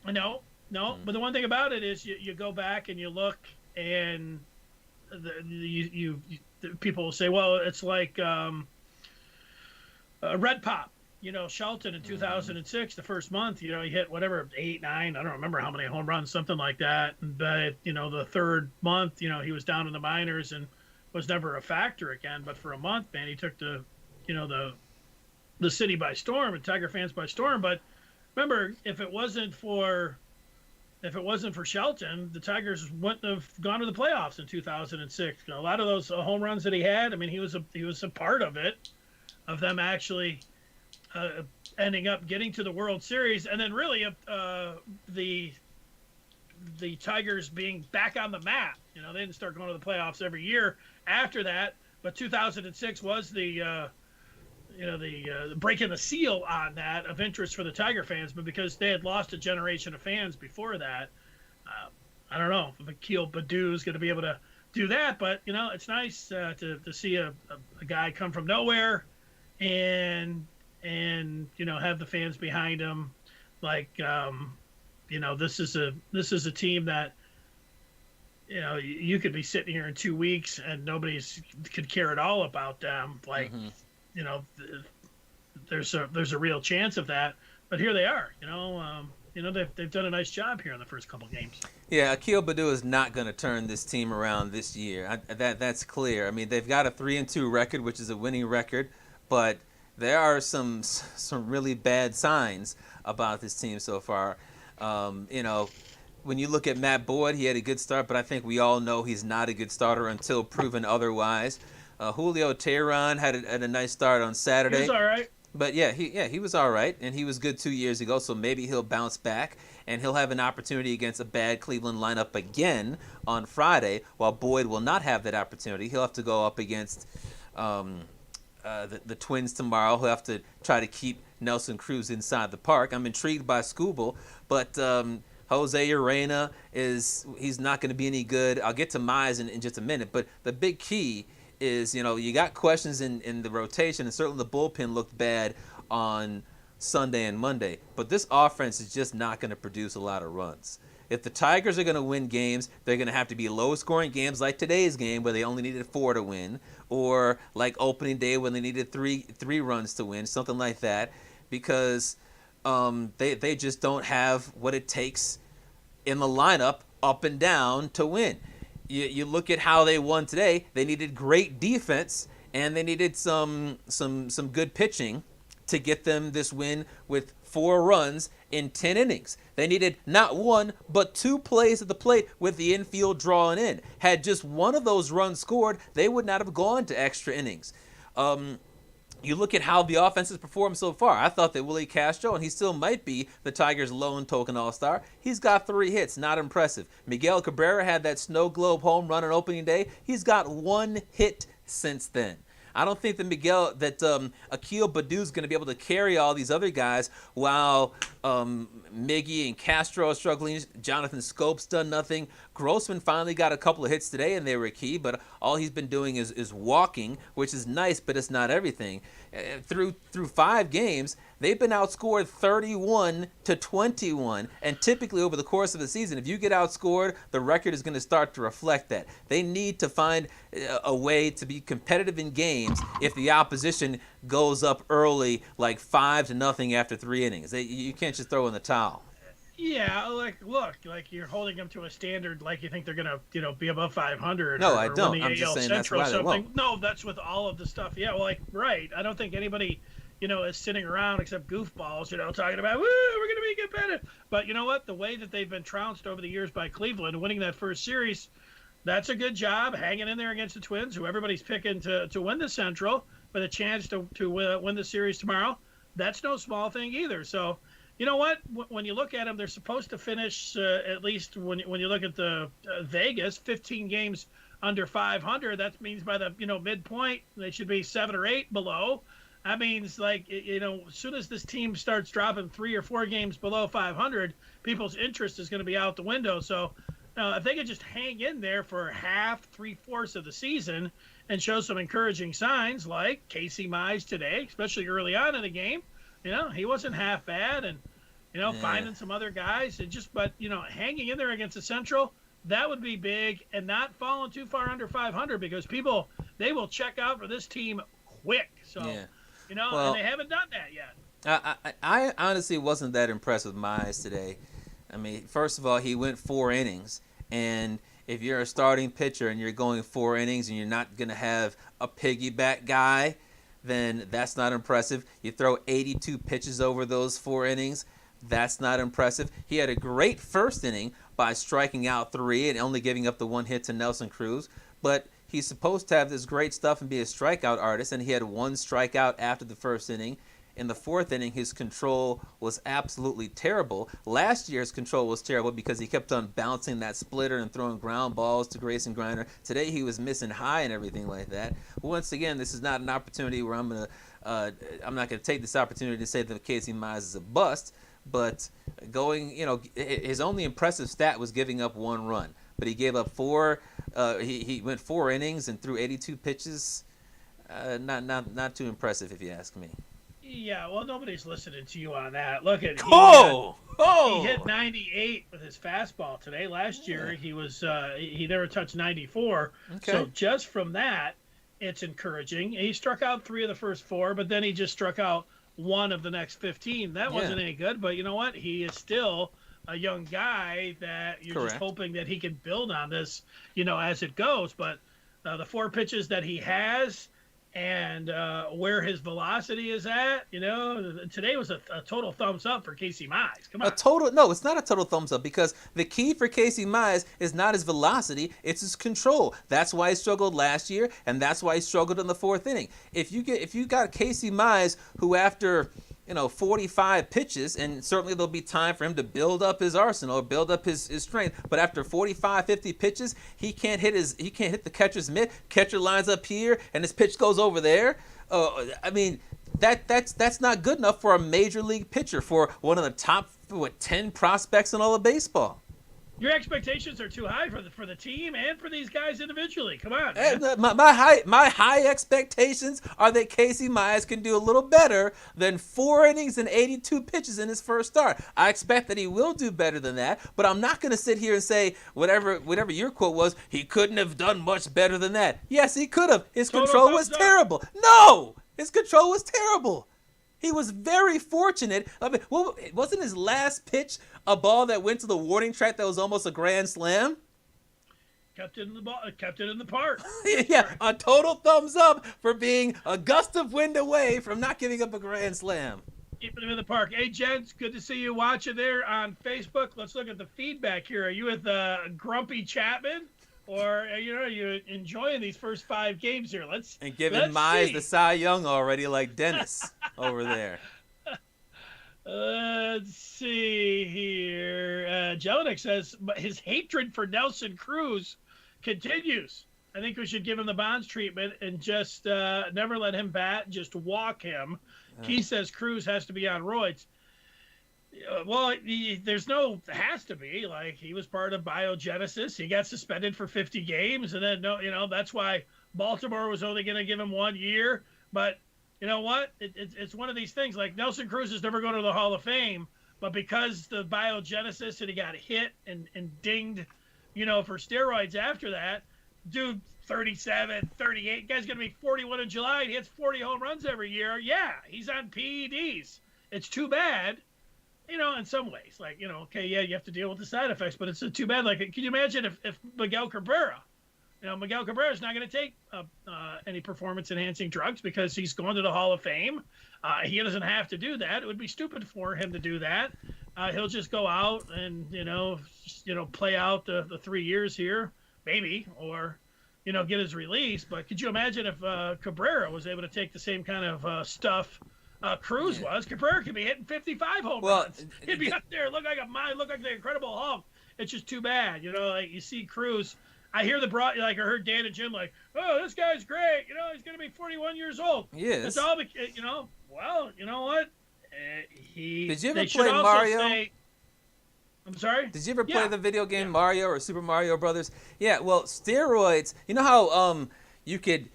What? No. But the one thing about it is you go back and you look, and people will say, well, it's like Red Pop. You know, Shelton in 2006, the first month, you know, he hit whatever, 8, 9, I don't remember how many home runs, something like that. But, you know, the third month, you know, he was down in the minors and was never a factor again. But for a month, man, he took the city by storm and Tiger fans by storm. But remember, if it wasn't for Shelton, the Tigers wouldn't have gone to the playoffs in 2006. You know, a lot of those home runs that he had, I mean, he was a part of it, of them actually ending up getting to the World Series, and then really the Tigers being back on the map. You know, they didn't start going to the playoffs every year after that, but 2006 was the breaking the seal on that of interest for the Tiger fans. But because they had lost a generation of fans before that, I don't know if Baddoo is going to be able to do that. But it's nice to see a guy come from nowhere and have the fans behind him. Like this is a team that you could be sitting here in 2 weeks and nobody's could care at all about them. Like there's a real chance of that. But here they are. They've done a nice job here in the first couple games. Yeah, Akil Baddoo is not going to turn this team around this year. That's clear. I mean, they've got a 3-2 record, which is a winning record, but there are some really bad signs about this team so far. When you look at Matt Boyd, he had a good start, but I think we all know he's not a good starter until proven otherwise. Julio Teheran had a nice start on Saturday. He was all right. But he was all right, and he was good 2 years ago, so maybe he'll bounce back, and he'll have an opportunity against a bad Cleveland lineup again on Friday, while Boyd will not have that opportunity. He'll have to go up against the Twins tomorrow. He'll have to try to keep Nelson Cruz inside the park. I'm intrigued by Skubal, but Jose Urena he's not going to be any good. I'll get to Mize in just a minute, but the big key is, you got questions in the rotation, and certainly the bullpen looked bad on Sunday and Monday. But this offense is just not going to produce a lot of runs. If the Tigers are going to win games, they're going to have to be low-scoring games like today's game where they only needed 4 to win, or like opening day when they needed three runs to win, something like that, because they just don't have what it takes in the lineup up and down to win. You look at how they won today. They needed great defense, and they needed some good pitching to get them this win with 4 runs in 10 innings. They needed not 1, but 2 plays at the plate with the infield drawing in. Had just one of those runs scored, they would not have gone to extra innings. You look at how the offense has performed so far. I thought that Willie Castro, and he still might be the Tigers' lone token all-star, he's got 3 hits, not impressive. Miguel Cabrera had that snow globe home run on opening day. He's got 1 hit since then. I don't think that Akil Baddoo is going to be able to carry all these other guys while Miggy and Castro are struggling. Jonathan Scope's done nothing. Grossman finally got a couple of hits today, and they were key, but all he's been doing is walking, which is nice, but it's not everything. Through 5 games, they've been outscored 31-21, and typically over the course of the season, if you get outscored, the record is going to start to reflect that. They need to find a way to be competitive in games if the opposition goes up early, like 5-0 after 3 innings. You can't just throw in the towel. Yeah, look, you're holding them to a standard like you think they're gonna, be above 500. No, or I don't. win the I'm just AL saying Central that's why they something. won't. No, that's with all of the stuff. Yeah, well, right. I don't think anybody, is sitting around except goofballs, talking about, woo, we're gonna be competitive. But you know what? The way that they've been trounced over the years by Cleveland, winning that first series, that's a good job, hanging in there against the Twins, who everybody's picking to win the Central, with a chance to win the series tomorrow. That's no small thing either. So. You know what? When you look at them, they're supposed to finish, at least when you look at the Vegas, 15 games under 500. That means by the midpoint, they should be 7 or 8 below. That means as soon as this team starts dropping 3 or 4 games below 500, people's interest is going to be out the window. So if they could just hang in there for half, 3/4 of the season and show some encouraging signs, like Casey Mize today, especially early on in the game. He wasn't half bad, and finding some other guys, and but hanging in there against the Central, that would be big, and not falling too far under 500, because people, they will check out for this team quick. So and they haven't done that yet. I honestly wasn't that impressed with Mize today. I mean, first of all, he went 4 innings, and if you're a starting pitcher and you're going 4 innings and you're not going to have a piggyback guy, then that's not impressive. You throw 82 pitches over those 4 innings, that's not impressive. He had a great first inning by striking out 3 and only giving up the 1 hit to Nelson Cruz, but he's supposed to have this great stuff and be a strikeout artist, and he had 1 strikeout after the first inning. In the fourth inning, his control was absolutely terrible. Last year's control was terrible because he kept on bouncing that splitter and throwing ground balls to Grayson Griner. Today he was missing high and everything like that. Once again, this is not an opportunity where I'm not gonna take this opportunity to say that Casey Mize is a bust. But his only impressive stat was giving up 1 run. But he gave up 4. He went 4 innings and threw 82 pitches. Not too impressive, if you ask me. Yeah, well, nobody's listening to you on that. Look at he hit 98 with his fastball today. Last year he never touched 94. Okay. So just from that, it's encouraging. He struck out 3 of the first 4, but then he just struck out 1 of the next 15. That wasn't any good, but you know what? He is still a young guy that you're just hoping that he can build on this, as it goes. But the 4 pitches that he has and where his velocity is at, today was a total thumbs up for Casey Mize. Come on. No, it's not a total thumbs up because the key for Casey Mize is not his velocity, it's his control. That's why he struggled last year, and that's why he struggled in the 4th inning. If you got Casey Mize who after 45 pitches, and certainly there'll be time for him to build up his arsenal, build up his strength. But after 45, 50 pitches, he can't hit the catcher's mitt. Catcher lines up here, and his pitch goes over there. That's not good enough for a major league pitcher, for one of the top 10 prospects in all of baseball. Your expectations are too high for the team and for these guys individually. Come on. My high expectations are that Casey Mize can do a little better than 4 innings and 82 pitches in his first start. I expect that he will do better than that, but I'm not going to sit here and say whatever your quote was, he couldn't have done much better than that. Yes, he could have. His control was terrible. No, his control was terrible. He was very fortunate. Wasn't his last pitch a ball that went to the warning track that was almost a grand slam? Kept it in the park. Yeah, a total thumbs up for being a gust of wind away from not giving up a grand slam. Keeping him in the park. Hey, gents, good to see you watching there on Facebook. Let's look at the feedback here. Are you with Grumpy Chapman? Or, are you enjoying these first 5 games here? And giving Mize the Cy Young already like Dennis over there. Let's see here. Jelinek says, his hatred for Nelson Cruz continues. I think we should give him the Bonds treatment and just never let him bat, just walk him. He says Cruz has to be on roids. Well, has to be. Like, he was part of biogenesis. He got suspended for 50 games, and then, that's why Baltimore was only going to give him 1 year. But you know what? It's one of these things. Like, Nelson Cruz is never going to the Hall of Fame, but because the biogenesis and he got hit and dinged, for steroids after that, dude, 37, 38, guy's going to be 41 in July. He hits 40 home runs every year. Yeah, he's on PEDs. It's too bad. In some ways, like, okay, yeah, you have to deal with the side effects, but it's too bad. Like, can you imagine if Miguel Cabrera, Miguel Cabrera is not going to take any performance-enhancing drugs because he's going to the Hall of Fame. He doesn't have to do that. It would be stupid for him to do that. He'll just go out and, play out the 3 years here, maybe, or, get his release. But could you imagine if Cabrera was able to take the same kind of stuff Cruz was? Cabrera could be hitting 55 home runs. He'd be up there, look like the Incredible Hulk. It's just too bad, like you see Cruz. I hear I heard Dan and Jim like, oh, this guy's great. He's going to be 41 years old. Yes. That's all. Well, you know what? Did you ever play Mario? I'm sorry? Did you ever play the video game Mario or Super Mario Brothers? Yeah. Well, steroids. You know how you could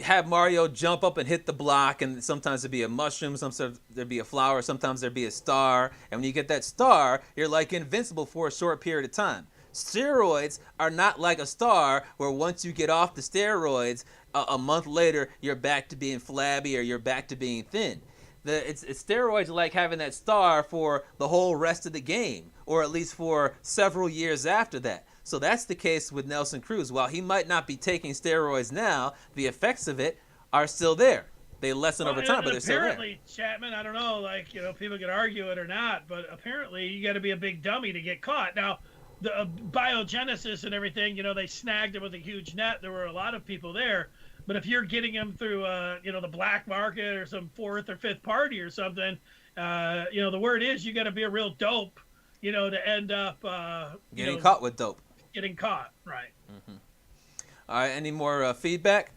have Mario jump up and hit the block, and sometimes there'd be a mushroom, sometimes there'd be a flower, sometimes there'd be a star, and when you get that star, you're like invincible for a short period of time. Steroids are not like a star where once you get off the steroids, a month later, you're back to being flabby or you're back to being thin. It's steroids are like having that star for the whole rest of the game, or at least for several years after that. So that's the case with Nelson Cruz. While he might not be taking steroids now, the effects of it are still there. They lessen over time, but they're still there. Apparently, Chapman, I don't know, people can argue it or not, but apparently you got to be a big dummy to get caught. Now, the biogenesis and everything, they snagged him with a huge net. There were a lot of people there. But if you're getting them through, the black market or some fourth or fifth party or something, the word is you got to be a real dope, to end up, getting caught with dope. Getting caught, right? Mm-hmm. All right. Any more feedback?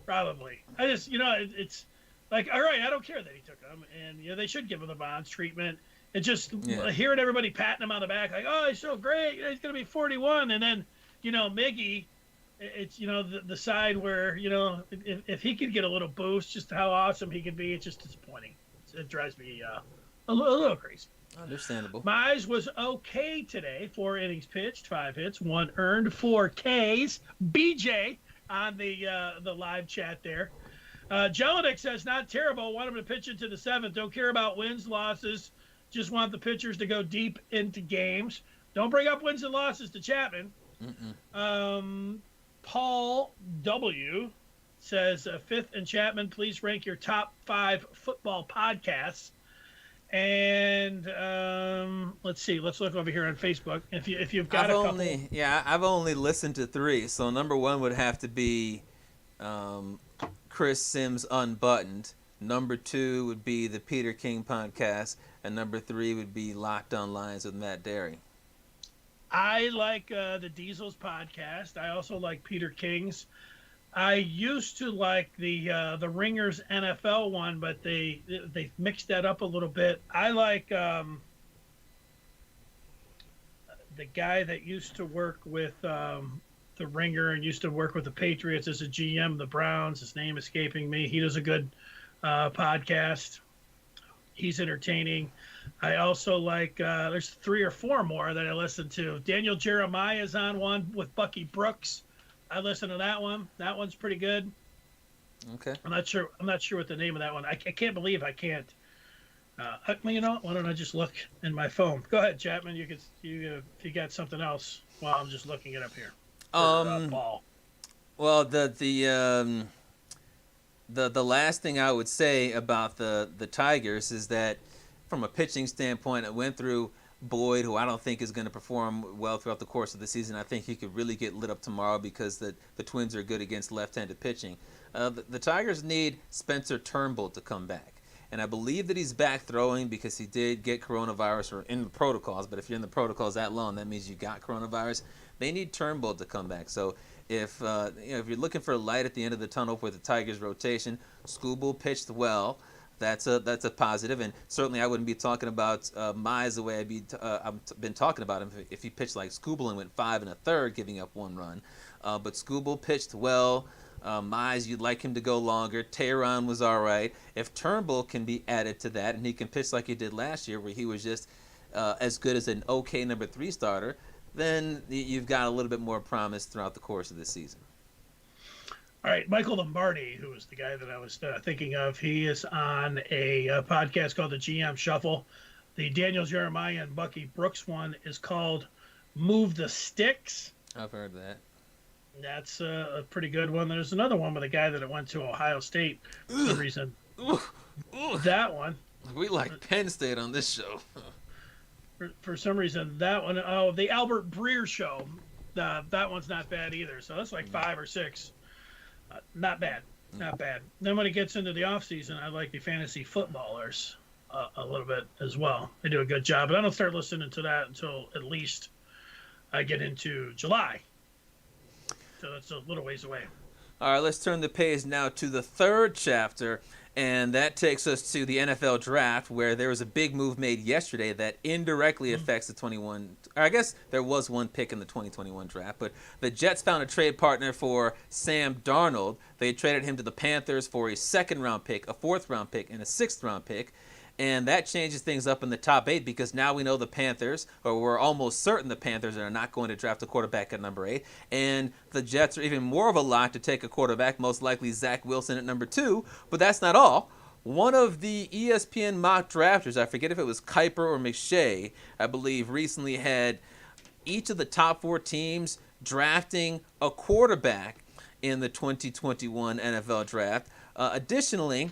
Probably. I just, it's like, all right, I don't care that he took them, and they should give him the Bonds treatment. And just hearing everybody patting him on the back, like, oh, he's so great, he's gonna be 41, and then, Miggy, it's the side where if he could get a little boost, just how awesome he could be, it's just disappointing. It drives me a little crazy. Understandable. Mize was okay today. 4 innings pitched, 5 hits, 1 earned, 4 Ks. BJ on the live chat there. Jelinek says, not terrible. Want him to pitch into the 7th. Don't care about wins, losses. Just want the pitchers to go deep into games. Don't bring up wins and losses to Chapman. Paul W. says, Fith and Chapman, please rank your top 5 football podcasts. And let's see. Let's look over here on Facebook. If you've got I've only listened to 3. So number 1 would have to be Chris Sims Unbuttoned. Number 2 would be the Peter King podcast, and number 3 would be Locked on Lions with Matt Derry. I like the Diesels podcast. I also like Peter King's. I used to like the Ringers NFL one, but they mixed that up a little bit. I like the guy that used to work with the Ringer and used to work with the Patriots as a GM, the Browns. His name escaping me. He does a good podcast. He's entertaining. I also like there's 3 or 4 more that I listen to. Daniel Jeremiah is on one with Bucky Brooks. I listen to that one. That one's pretty good. Okay. I'm not sure what the name of that one. I can't believe I can't. Why don't I just look in my phone? Go ahead, Chapman. If you got something else while I'm just looking it up here. Ball. Well, the last thing I would say about the Tigers is that from a pitching standpoint, it went through Boyd, who I don't think is going to perform well throughout the course of the season. I think he could really get lit up tomorrow because the Twins are good against left-handed pitching. The Tigers need Spencer Turnbull to come back. And I believe that he's back throwing because he did get coronavirus or in the protocols. But if you're in the protocols that long, that means you got coronavirus. They need Turnbull to come back. So if you're looking for a light at the end of the tunnel for the Tigers rotation, Skubal pitched well. That's a positive, and certainly I wouldn't be talking about Mize the way I've been talking about him if he pitched like Skubal and went 5 1/3, giving up 1 run. But Skubal pitched well. Mize, you'd like him to go longer. Tehran was all right. If Turnbull can be added to that, and he can pitch like he did last year, where he was just as good as an okay number 3 starter, then you've got a little bit more promise throughout the course of this season. All right, Michael Lombardi, who was the guy that I was thinking of, he is on a podcast called the GM Shuffle. The Daniel Jeremiah and Bucky Brooks one is called Move the Sticks. I've heard that. That's a pretty good one. There's another one with a guy that went to Ohio State for some reason. That one. We like Penn State on this show. For some reason, that one. Oh, the Albert Breer show. That one's not bad either. So that's like 5 or 6. Not bad. Then when it gets into the off season, I like the fantasy footballers a little bit as well. They do a good job, but I don't start listening to that until at least I get into July. So that's a little ways away. All right, let's turn the page now to the 3rd chapter, and that takes us to the NFL draft, where there was a big move made yesterday that indirectly affects the 21. I guess there was one pick in the 2021 draft, but the Jets found a trade partner for Sam Darnold. They traded him to the Panthers for a 2nd-round pick, a 4th-round pick, and a 6th-round pick. And that changes things up in the top 8 because now we know the Panthers, or we're almost certain the Panthers are not going to draft a quarterback at number 8. And the Jets are even more of a lock to take a quarterback, most likely Zach Wilson at number 2. But that's not all. One of the ESPN mock drafters, I forget if it was Kuiper or McShay, I believe recently had each of the top 4 teams drafting a quarterback in the 2021 NFL draft. Additionally,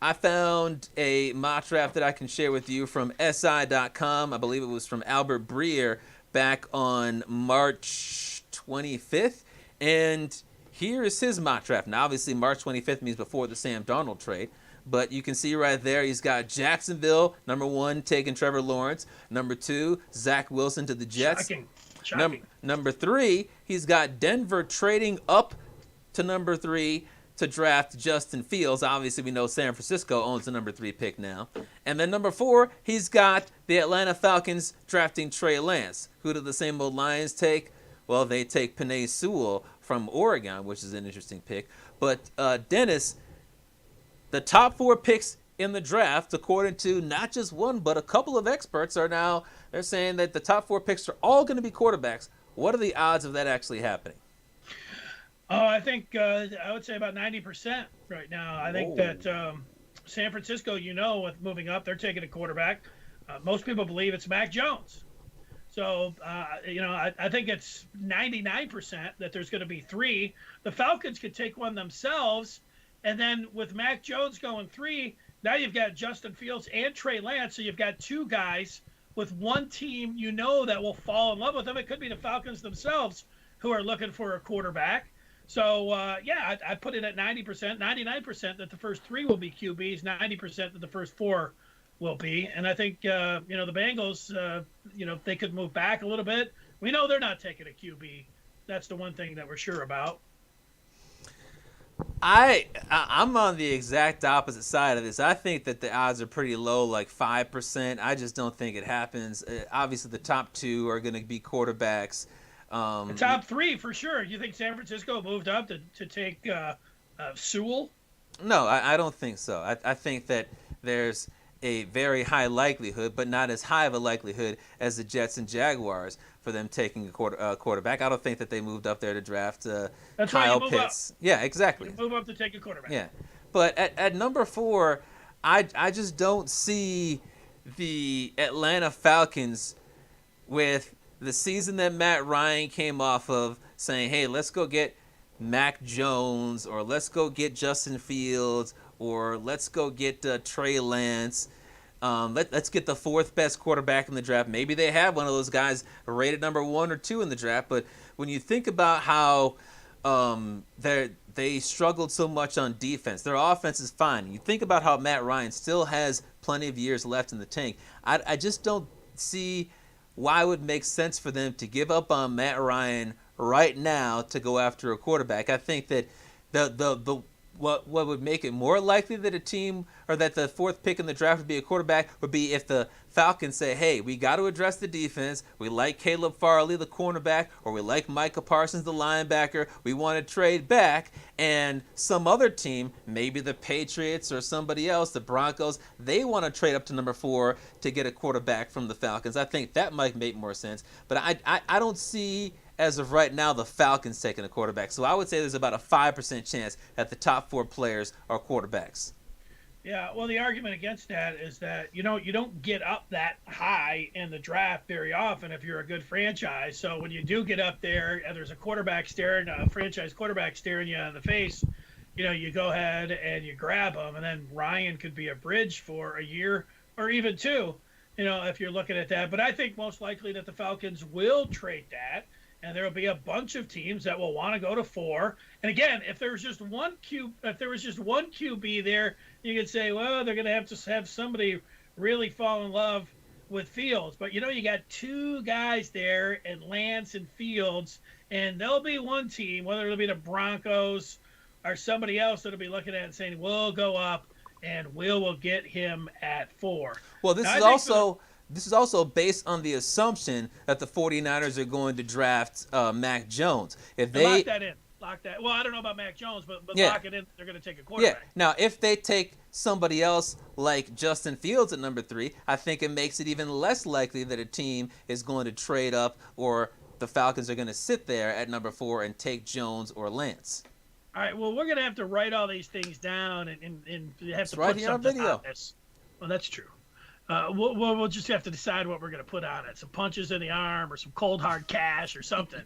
I found a mock draft that I can share with you from SI.com. I believe it was from Albert Breer back on March 25th. And here is his mock draft. Now, obviously, March 25th means before the Sam Darnold trade. But you can see right there, he's got Jacksonville, number 1, taking Trevor Lawrence. Number 2, Zach Wilson to the Jets. Shocking. Number 3, he's got Denver trading up to number 3 to draft Justin Fields. Obviously, we know San Francisco owns the number 3 pick now. And then number 4, he's got the Atlanta Falcons drafting Trey Lance. Who do the same old Lions take? Well, they take Penei Sewell from Oregon, which is an interesting pick. But Dennis, the top 4 picks in the draft, according to not just one, but a couple of experts, they're saying that the top 4 picks are all going to be quarterbacks. What are the odds of that actually happening? Oh, I think I would say about 90% right now. I think that San Francisco, with moving up, they're taking a quarterback. Most people believe it's Mac Jones. So, I think it's 99% that there's going to be 3. The Falcons could take one themselves. And then with Mac Jones going 3, now you've got Justin Fields and Trey Lance. So you've got 2 guys with one team that will fall in love with them. It could be the Falcons themselves who are looking for a quarterback. So, I put it at 90%, 99% that the first 3 will be QBs, 90% that the first 4 will be. And I think, the Bengals, they could move back a little bit. We know they're not taking a QB. That's the one thing that we're sure about. I'm on the exact opposite side of this. I think that the odds are pretty low, like 5%. I just don't think it happens. Obviously, the top 2 are going to be quarterbacks. The top 3 for sure. You think San Francisco moved up to take Sewell? No, I don't think so. I think that there's a very high likelihood, but not as high of a likelihood as the Jets and Jaguars for them taking a quarterback. I don't think that they moved up there to draft Kyle Pitts. Yeah, exactly. You move up to take a quarterback. Yeah, but at number 4, I just don't see the Atlanta Falcons with the season that Matt Ryan came off of saying, hey, let's go get Mac Jones, or let's go get Justin Fields, or let's go get Trey Lance. Let's get the 4th best quarterback in the draft. Maybe they have one of those guys rated number 1 or 2 in the draft, but when you think about how they struggled so much on defense, their offense is fine. You think about how Matt Ryan still has plenty of years left in the tank. I just don't see why it would make sense for them to give up on Matt Ryan right now to go after a quarterback. I think that what would make it more likely that a team, or that the 4th pick in the draft would be a quarterback, would be if the Falcons say, hey, we got to address the defense. We like Caleb Farley, the cornerback, or we like Micah Parsons, the linebacker. We want to trade back. And some other team, maybe the Patriots or somebody else, the Broncos, they want to trade up to number 4 to get a quarterback from the Falcons. I think that might make more sense. But I don't see, as of right now, the Falcons taking a quarterback. So I would say there's about a 5% chance that the top 4 players are quarterbacks. Yeah, well, the argument against that is that, you don't get up that high in the draft very often if you're a good franchise. So when you do get up there and there's a franchise quarterback staring you in the face, you go ahead and you grab them. And then Ryan could be a bridge for a year or even 2, if you're looking at that. But I think most likely that the Falcons will trade that. And there will be a bunch of teams that will want to go to 4. And again, if there was just one QB there, you could say, well, they're going to have somebody really fall in love with Fields. But you got 2 guys there, and Lance and Fields, and there'll be one team, whether it'll be the Broncos or somebody else, that'll be looking at it and saying, we'll go up and we'll get him at 4. Well, this is also based on the assumption that the 49ers are going to draft Mac Jones. If they lock that in. Well, I don't know about Mac Jones, but lock it in. They're going to take a quarterback. Yeah. Now, if they take somebody else like Justin Fields at number 3, I think it makes it even less likely that a team is going to trade up, or the Falcons are going to sit there at number 4 and take Jones or Lance. All right. Well, we're going to have to write all these things down and have to right put here on something video. on this. Well, that's true. We'll just have to decide what we're going to put on it. Some punches in the arm, or some cold hard cash, or something.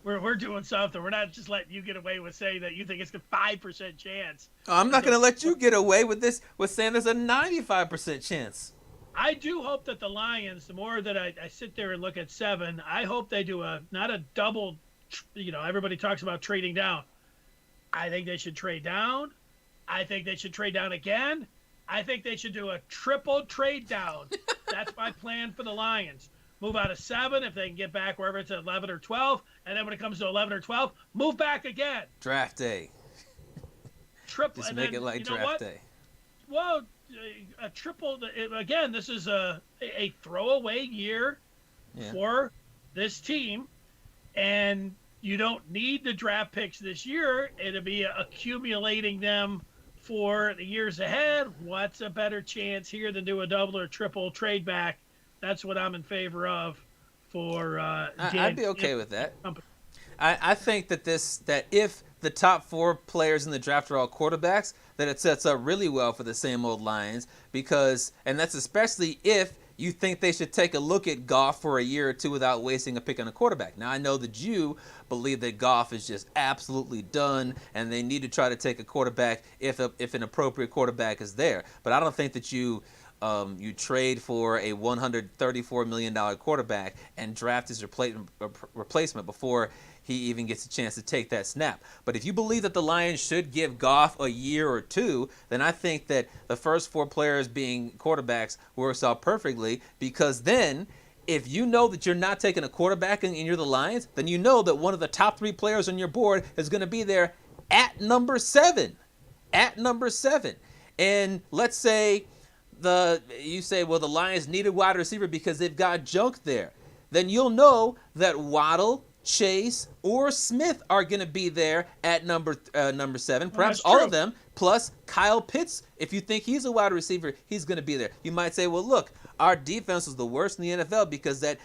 We're doing something. We're not just letting you get away with saying that you think it's a 5% chance. I'm not going to let you get away with this with saying there's a 95% chance. I do hope that the Lions, the more that I sit there and look at 7, I hope they do not a double. Everybody talks about trading down. I think they should trade down. I think they should trade down again. I think they should do a triple trade down. That's my plan for the Lions. Move out of 7 if they can get back wherever it's at 11 or 12. And then when it comes to 11 or 12, move back again. Draft day. Triple. Just make it like draft day. Well, a triple. Again, this is a throwaway year for this team. And you don't need the draft picks this year. It'll be accumulating them for the years ahead. What's a better chance here than do a double or triple trade back? That's what I'm in favor of for I'd be okay with that. I think that if the top 4 players in the draft are all quarterbacks, that it sets up really well for the same old Lions, and that's especially if you think they should take a look at Goff for a year or 2 without wasting a pick on a quarterback. Now, I know that you believe that Goff is just absolutely done and they need to try to take a quarterback if an appropriate quarterback is there. But I don't think that you trade for a $134 million quarterback and draft his replacement before he even gets a chance to take that snap. But if you believe that the Lions should give Goff a year or 2, then I think that the first 4 players being quarterbacks works out perfectly, because then if you know that you're not taking a quarterback and you're the Lions, then you know that one of the top 3 players on your board is going to be there at number 7. At number 7. And let's say you say, well, the Lions need a wide receiver because they've got junk there. Then you'll know that Waddle, Chase, or Smith are going to be there at number 7. Perhaps all of them, plus Kyle Pitts. If you think he's a wide receiver, he's going to be there. You might say, well, look, our defense was the worst in the NFL because that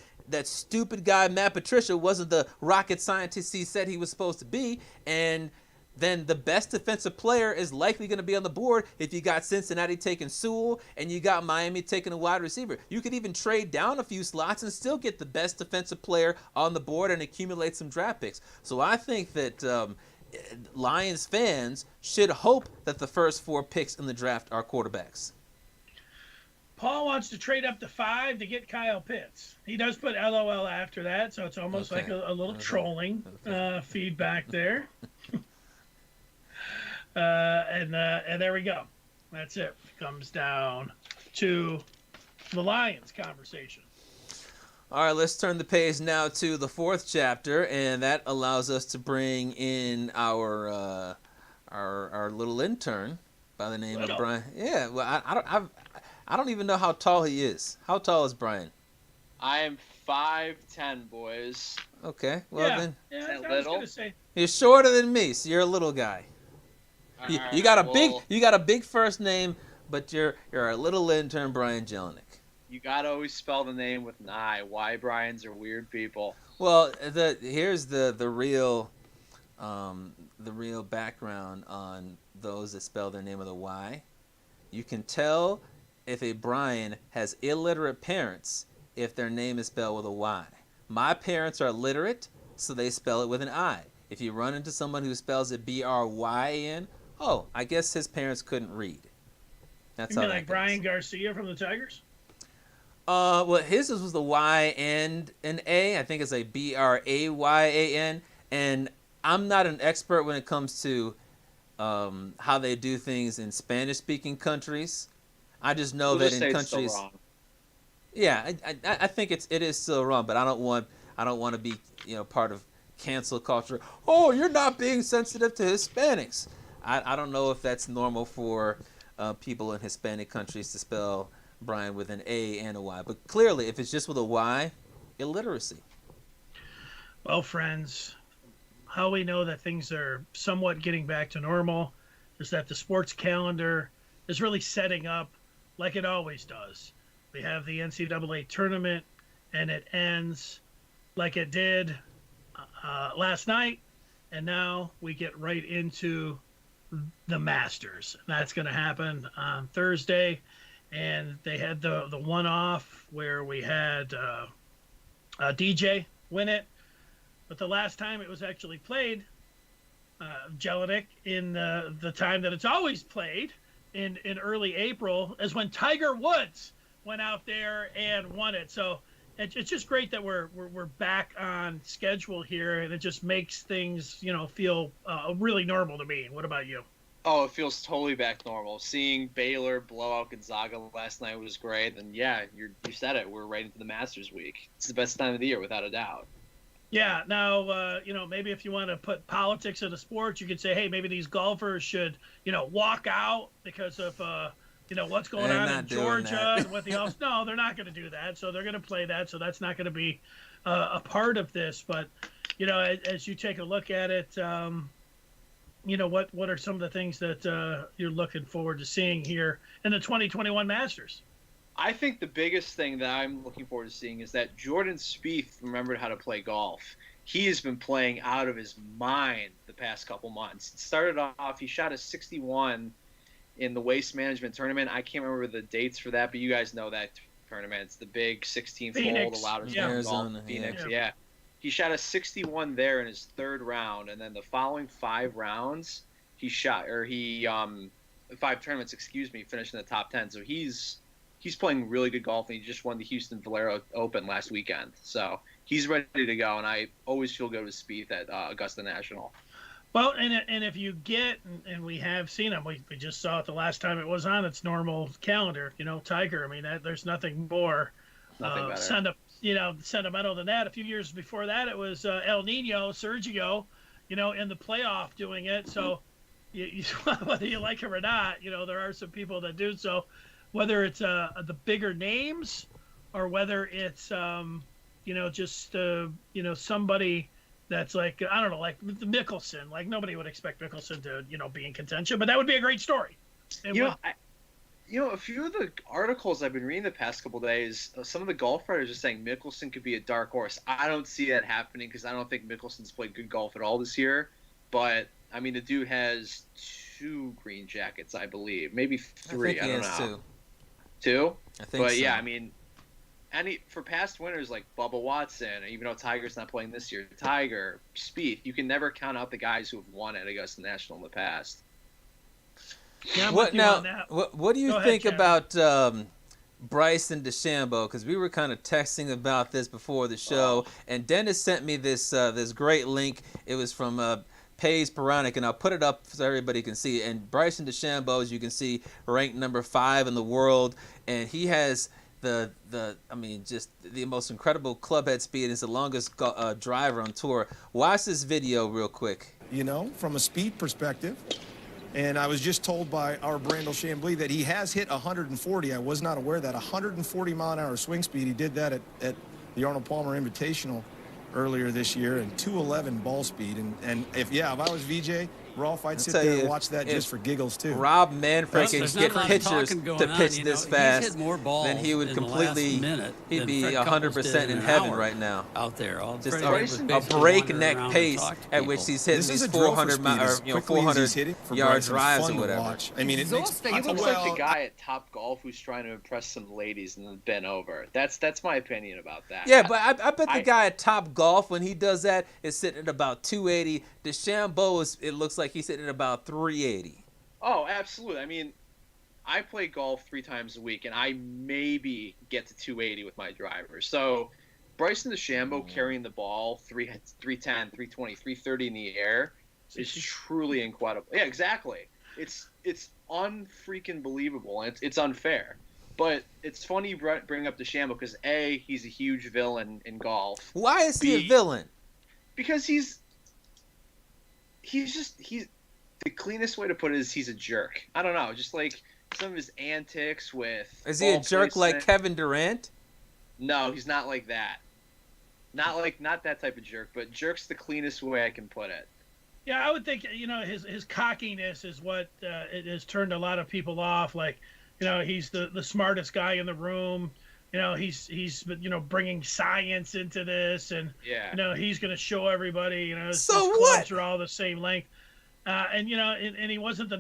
stupid guy, Matt Patricia, wasn't the rocket scientist he said he was supposed to be. And then the best defensive player is likely going to be on the board if you got Cincinnati taking Sewell and you got Miami taking a wide receiver. You could even trade down a few slots and still get the best defensive player on the board and accumulate some draft picks. So I think that Lions fans should hope that the first 4 picks in the draft are quarterbacks. Paul wants to trade up to 5 to get Kyle Pitts. He does put LOL after that, so it's almost like a little trolling feedback there. And there we go. That's it. Comes down to the Lions conversation. All right, let's turn the page now to the 4th chapter, and that allows us to bring in our little intern by the name of Brian. Yeah, well, I don't even know how tall he is. How tall is Brian? I am 5'10", boys. Okay, well then. Yeah, I was gonna say. You're shorter than me, so you're a little guy. You got a big first name, but you're a little intern, Brian Jelinek. You gotta always spell the name with an I. Why Brian's are weird people. Well, here's the real background on those that spell their name with a Y. You can tell if a Brian has illiterate parents if their name is spelled with a Y. My parents are literate, so they spell it with an I. If you run into someone who spells it Bryan, oh, I guess his parents couldn't read. That's how. You mean like Brian Garcia from the Tigers? Well, his was the Y and an A. I think it's a Bryan. And I'm not an expert when it comes to how they do things in Spanish-speaking countries. I just know that in countries. Still wrong. Yeah, I think it is still wrong, but I don't want to be part of cancel culture. Oh, you're not being sensitive to Hispanics. I don't know if that's normal for people in Hispanic countries to spell Brian with an A and a Y. But clearly, if it's just with a Y, illiteracy. Well, friends, how we know that things are somewhat getting back to normal is that the sports calendar is really setting up like it always does. We have the NCAA tournament, and it ends like it did last night, and now we get right into the Masters. That's going to happen on Thursday, and they had the one-off where we had DJ win it, but the last time it was actually played, Jelinek, in the time that it's always played in early April, is when Tiger Woods went out there and won it. So it's just great that we're back on schedule here, and it just makes things feel really normal to me. What about you? Oh, it feels totally back normal. Seeing Baylor blow out Gonzaga last night was great, and yeah, you said it. We're right into the Masters week. It's the best time of the year, without a doubt. Yeah. Now, maybe if you want to put politics into sports, you could say, hey, maybe these golfers should, walk out because of, what's going They're on not in doing Georgia that. and what the else. No, they're not going to do that. So they're going to play that. So that's not going to be a part of this. But, as you take a look at it, what are some of the things that you're looking forward to seeing here in the 2021 Masters? I think the biggest thing that I'm looking forward to seeing is that Jordan Spieth remembered how to play golf. He has been playing out of his mind the past couple months. It started off, he shot a 61 in the Waste Management tournament. I can't remember the dates for that, but you guys know that tournament. It's the big 16th hole, the loudest yeah. Arizona, golf. Phoenix, yeah. yeah. He shot a 61 there in his third round, and then the following 5 rounds, he 5 tournaments, finished in the top 10. So he's playing really good golf, and he just won the Houston Valero Open last weekend. So he's ready to go, and I always feel good with Spieth at Augusta National. Well, and if you get, and we have seen him, we just saw it the last time it was on its normal calendar, Tiger. I mean, there's nothing more Nothing better. Sentimental than that. A few years before that, it was El Nino, Sergio, in the playoff doing it. So whether you like him or not, there are some people that do. So whether it's the bigger names or whether it's just somebody that's like, I don't know, like Mickelson. Like nobody would expect Mickelson to be in contention, but that would be a great story. A few of the articles I've been reading the past couple of days, some of the golf writers are saying Mickelson could be a dark horse. I don't see that happening because I don't think Mickelson's played good golf at all this year. But I mean, the dude has 2 green jackets, I believe, maybe 3. I don't know. 2? I think but so. yeah, I mean, for past winners like Bubba Watson, even though Tiger's not playing this year, Tiger, Spieth, you can never count out the guys who have won at Augusta National in the past. Yeah, What do you think Chad. about Bryson DeChambeau? Because we were kind of texting about this before the show, and Dennis sent me this great link. It was from Paige Peronic, and I'll put it up so everybody can see. And Bryson DeChambeau, as you can see, ranked number 5 in the world, and he has just the most incredible club head speed. It's the longest driver on tour. Watch this video real quick. From a speed perspective. And I was just told by our Brandel Chambly that he has hit 140. I was not aware of that. 140 mile an hour swing speed. He did that at the Arnold Palmer Invitational earlier this year, and 211 ball speed. And if I was VJ, Rolf, I'd sit there and watch that just for giggles too. Rob Manfred can get pitchers to pitch this fast, hit more balls then he would in completely, the last minute he'd be than Fred 100% Couples did in an heaven hour right now. out there. Just Freddie a was basically breakneck wandering around pace and talking to at which people. he's hitting This is these a drill for 400 speed. As quickly as 400 he's hitting for yard Bryson, drives fun or to whatever. watch. I mean, it makes He looks like the guy at Top Golf who's trying to impress some ladies and then bent over. That's my opinion about that. Yeah, but I bet the guy at Top Golf, when he does that, is sitting at about 280. DeChambeau, it looks like he's sitting at about 380. Oh, absolutely. I mean, I play golf 3 times a week, and I maybe get to 280 with my driver. So Bryson DeChambeau carrying the ball 310, 320, 330 in the air is truly incredible. Yeah, exactly. It's unfreaking believable, and it's unfair. But it's funny you bring up DeChambeau because A, he's a huge villain in golf. Why is he a villain? Because he's the cleanest way to put it is he's a jerk. I don't know, just like some of his antics with. Is he a jerk like Kevin Durant? No, he's not like that. Not that type of jerk, but jerk's the cleanest way I can put it. Yeah, I would think his cockiness is what it has turned a lot of people off. Like, he's the smartest guy in the room. He's bringing science into this, and he's going to show everybody. His clubs are all the same length. And he wasn't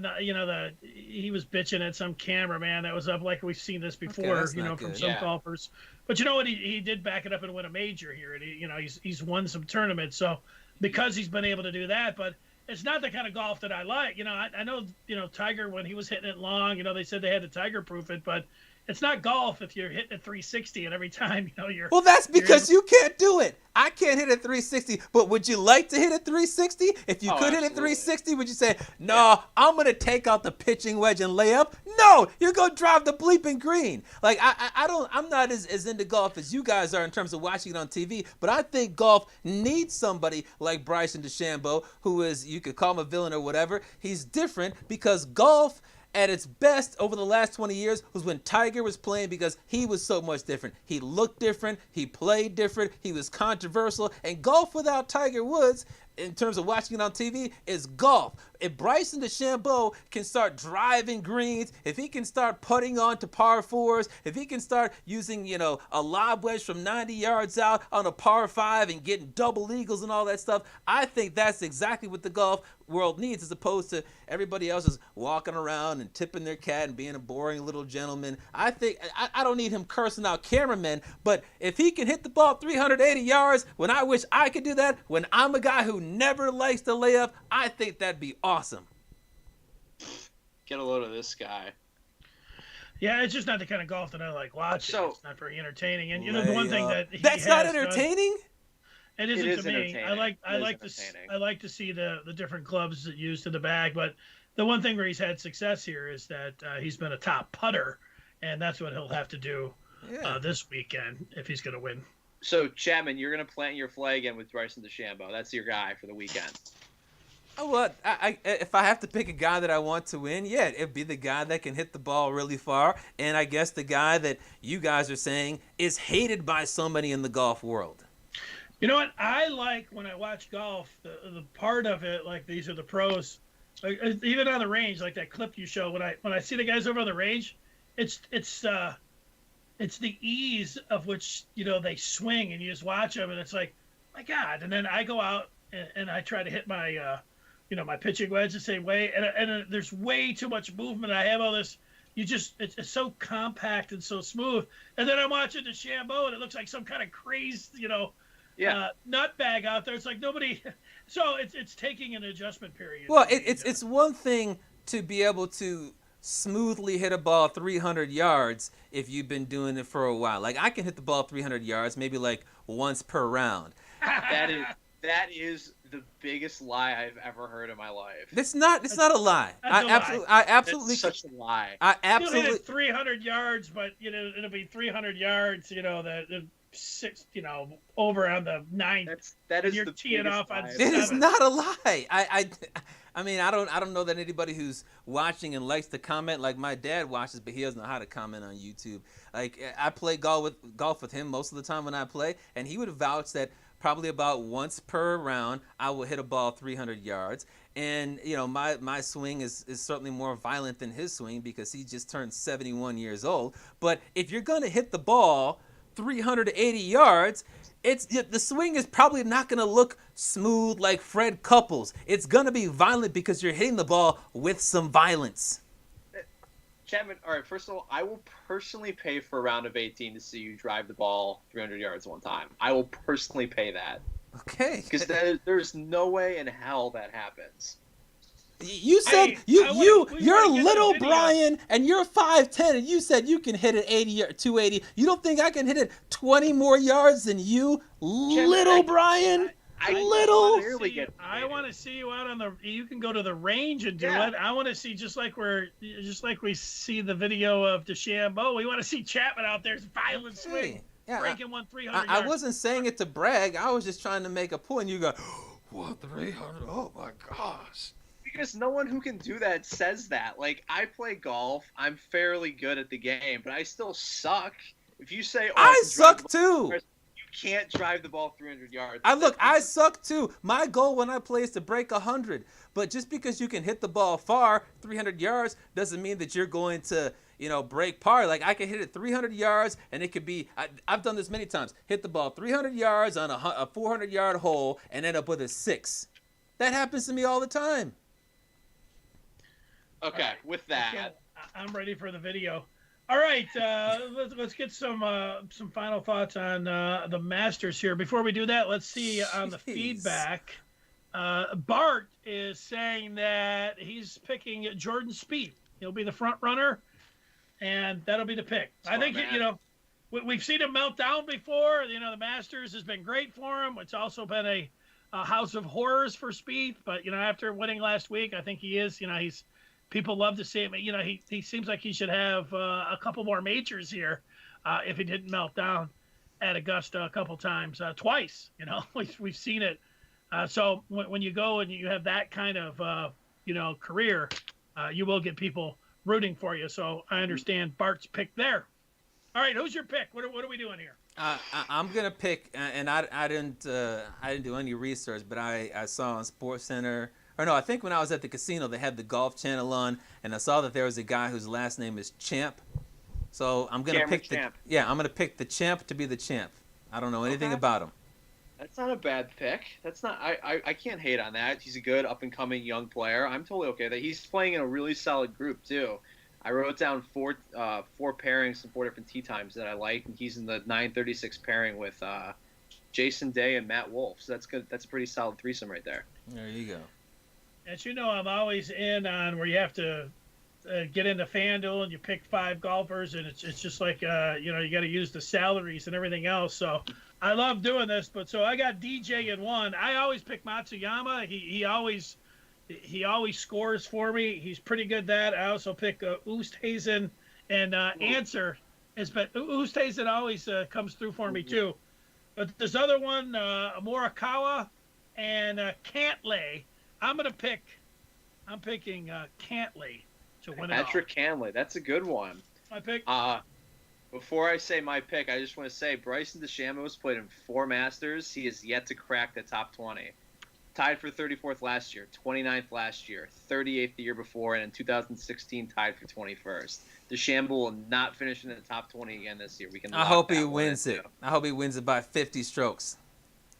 he was bitching at some cameraman that was up, like we've seen this before, from some golfers. But you know what? He did back it up and win a major here, and he's won some tournaments. So because he's been able to do that, but it's not the kind of golf that I like. I know Tiger, when he was hitting it long, they said they had to Tiger proof it, but it's not golf if you're hitting a 360 and every time you're. Well, that's because you can't do it. I can't hit a 360, but would you like to hit a 360? If you could hit a 360, would you say, no, I'm going to take out the pitching wedge and lay up? No, you're going to drive the bleeping green. Like, I'm not as into golf as you guys are in terms of watching it on TV, but I think golf needs somebody like Bryson DeChambeau, who is, you could call him a villain or whatever. He's different because golf at its best over the last 20 years was when Tiger was playing, because he was so much different. He looked different. He played different. He was controversial. And golf without Tiger Woods, in terms of watching it on TV, is golf. If Bryson DeChambeau can start driving greens, if he can start putting on to par fours, if he can start using, a lob wedge from 90 yards out on a par five and getting double eagles and all that stuff, I think that's exactly what the golf world needs, as opposed to everybody else is walking around and tipping their cat and being a boring little gentleman. I think I don't need him cursing out cameramen, but if he can hit the ball 380 yards, when I wish I could do that, when I'm a guy who never likes to lay up, I think that'd be awesome. Get a load of this guy. Yeah, it's just not the kind of golf that I like watching. So, it's not very entertaining. And the one thing that that's not entertaining. It isn't to me. I like to see the different clubs that used in the bag. But the one thing where he's had success here is that he's been a top putter, and that's what he'll have to do this weekend if he's going to win. So, Chapman, you're going to plant your flag in with Bryson DeChambeau. That's your guy for the weekend. Oh, well, if I have to pick a guy that I want to win, it'd be the guy that can hit the ball really far, and I guess the guy that you guys are saying is hated by so many in the golf world. You know what? I like when I watch golf, the part of it, like these are the pros, like, even on the range, like that clip you show. When I see the guys over on the range, it's the ease of which they swing, and you just watch them, and it's like, my God. And then I go out and I try to hit my my pitching wedge the same way, and there's way too much movement. I have all this. It's so compact and so smooth, and then I'm watching DeChambeau, and it looks like some kind of crazed nut bag out there. It's like nobody. So it's taking an adjustment period. Well, it's one thing to be able to smoothly hit a ball 300 yards if you've been doing it for a while. Like, I can hit the ball 300 yards maybe like once per round. That is the biggest lie I've ever heard in my life. It's not a lie. I absolutely. That's such a lie. I absolutely. You'll hit it 300 yards, but it'll be 300 yards. The 6. Over on the 9th. That is you're the teeing off on 7. It is not a lie. I mean, I don't know that anybody who's watching and likes to comment, like my dad watches, but he doesn't know how to comment on YouTube. Like, I play golf with him most of the time when I play, and he would vouch that probably about once per round I will hit a ball 300 yards. And my swing is certainly more violent than his swing because he just turned 71 years old. But if you're going to hit the ball 380 yards, the swing is probably not going to look smooth like Fred Couples. It's going to be violent because you're hitting the ball with some violence. Chapman, all right, first of all, I will personally pay for a round of 18 to see you drive the ball 300 yards one time. I will personally pay that. Okay. Because there's no way in hell that happens. You said you're little Brian, and you're 5'10", and you said you can hit it 80 or 280. You don't think I can hit it 20 more yards than you, little Brian? I want to see you out on the. You can go to the range and do it. I want to see just like we see the video of DeChambeau. We want to see Chapman out there, violent swing, breaking 300 yards. I wasn't saying it to brag. I was just trying to make a point. You go, 300? Oh my gosh. Because no one who can do that says that. Like, I play golf. I'm fairly good at the game, but I still suck. If you say, I suck too. You can't drive the ball 300 yards. I suck too. My goal when I play is to break 100. But just because you can hit the ball far, 300 yards, doesn't mean that you're going to, break par. Like, I can hit it 300 yards, and it could be, I've done this many times, hit the ball 300 yards on a 400-yard hole and end up with a 6. That happens to me all the time. Okay, with that, I'm ready for the video. All right, let's get some final thoughts on the Masters here. Before we do that, let's see on the feedback. Bart is saying that he's picking Jordan Spieth. He'll be the front runner, and that'll be the pick. Smart I think man. we've seen him melt down before. The Masters has been great for him. It's also been a house of horrors for Spieth. But after winning last week, I think he is. People love to see him. He seems like he should have a couple more majors here if he didn't melt down at Augusta a couple times, twice. We've seen it. So when you go and you have that kind of career, you will get people rooting for you. So I understand Bart's pick there. All right, who's your pick? What are we doing here? I'm gonna pick, and I didn't do any research, but I saw on SportsCenter, or no, I think when I was at the casino they had the Golf Channel on, and I saw that there was a guy whose last name is Champ. So I'm gonna pick Champ. I'm gonna pick the Champ to be the champ. I don't know anything about him. That's not a bad pick. That's not. I can't hate on that. He's a good up and coming young player. I'm totally okay with that. He's playing in a really solid group too. I wrote down four pairings and 4 different tee times that I like, and he's in the 936 pairing with Jason Day and Matt Wolff. So that's good. That's a pretty solid threesome right there. There you go. As you know, I'm always in on where you have to get into FanDuel and you pick 5 golfers, and it's just like you got to use the salaries and everything else. So I love doing this, but so I got DJ in 1. I always pick Matsuyama. He always scores for me. He's pretty good at that. I also pick Oosthuizen and Answer. But Oosthuizen always comes through for me too. But this other one, Morikawa and Cantlay, I'm picking Cantlay to win it all. Patrick Cantlay, that's a good one. My pick. Before I say my pick, I just want to say Bryson DeChambeau's played in 4 Masters. He has yet to crack the top 20. Tied for 34th last year, 29th last year, 38th the year before, and in 2016 tied for 21st. DeChambeau will not finish in the top 20 again this year. I hope he wins it. I hope he wins it by 50 strokes.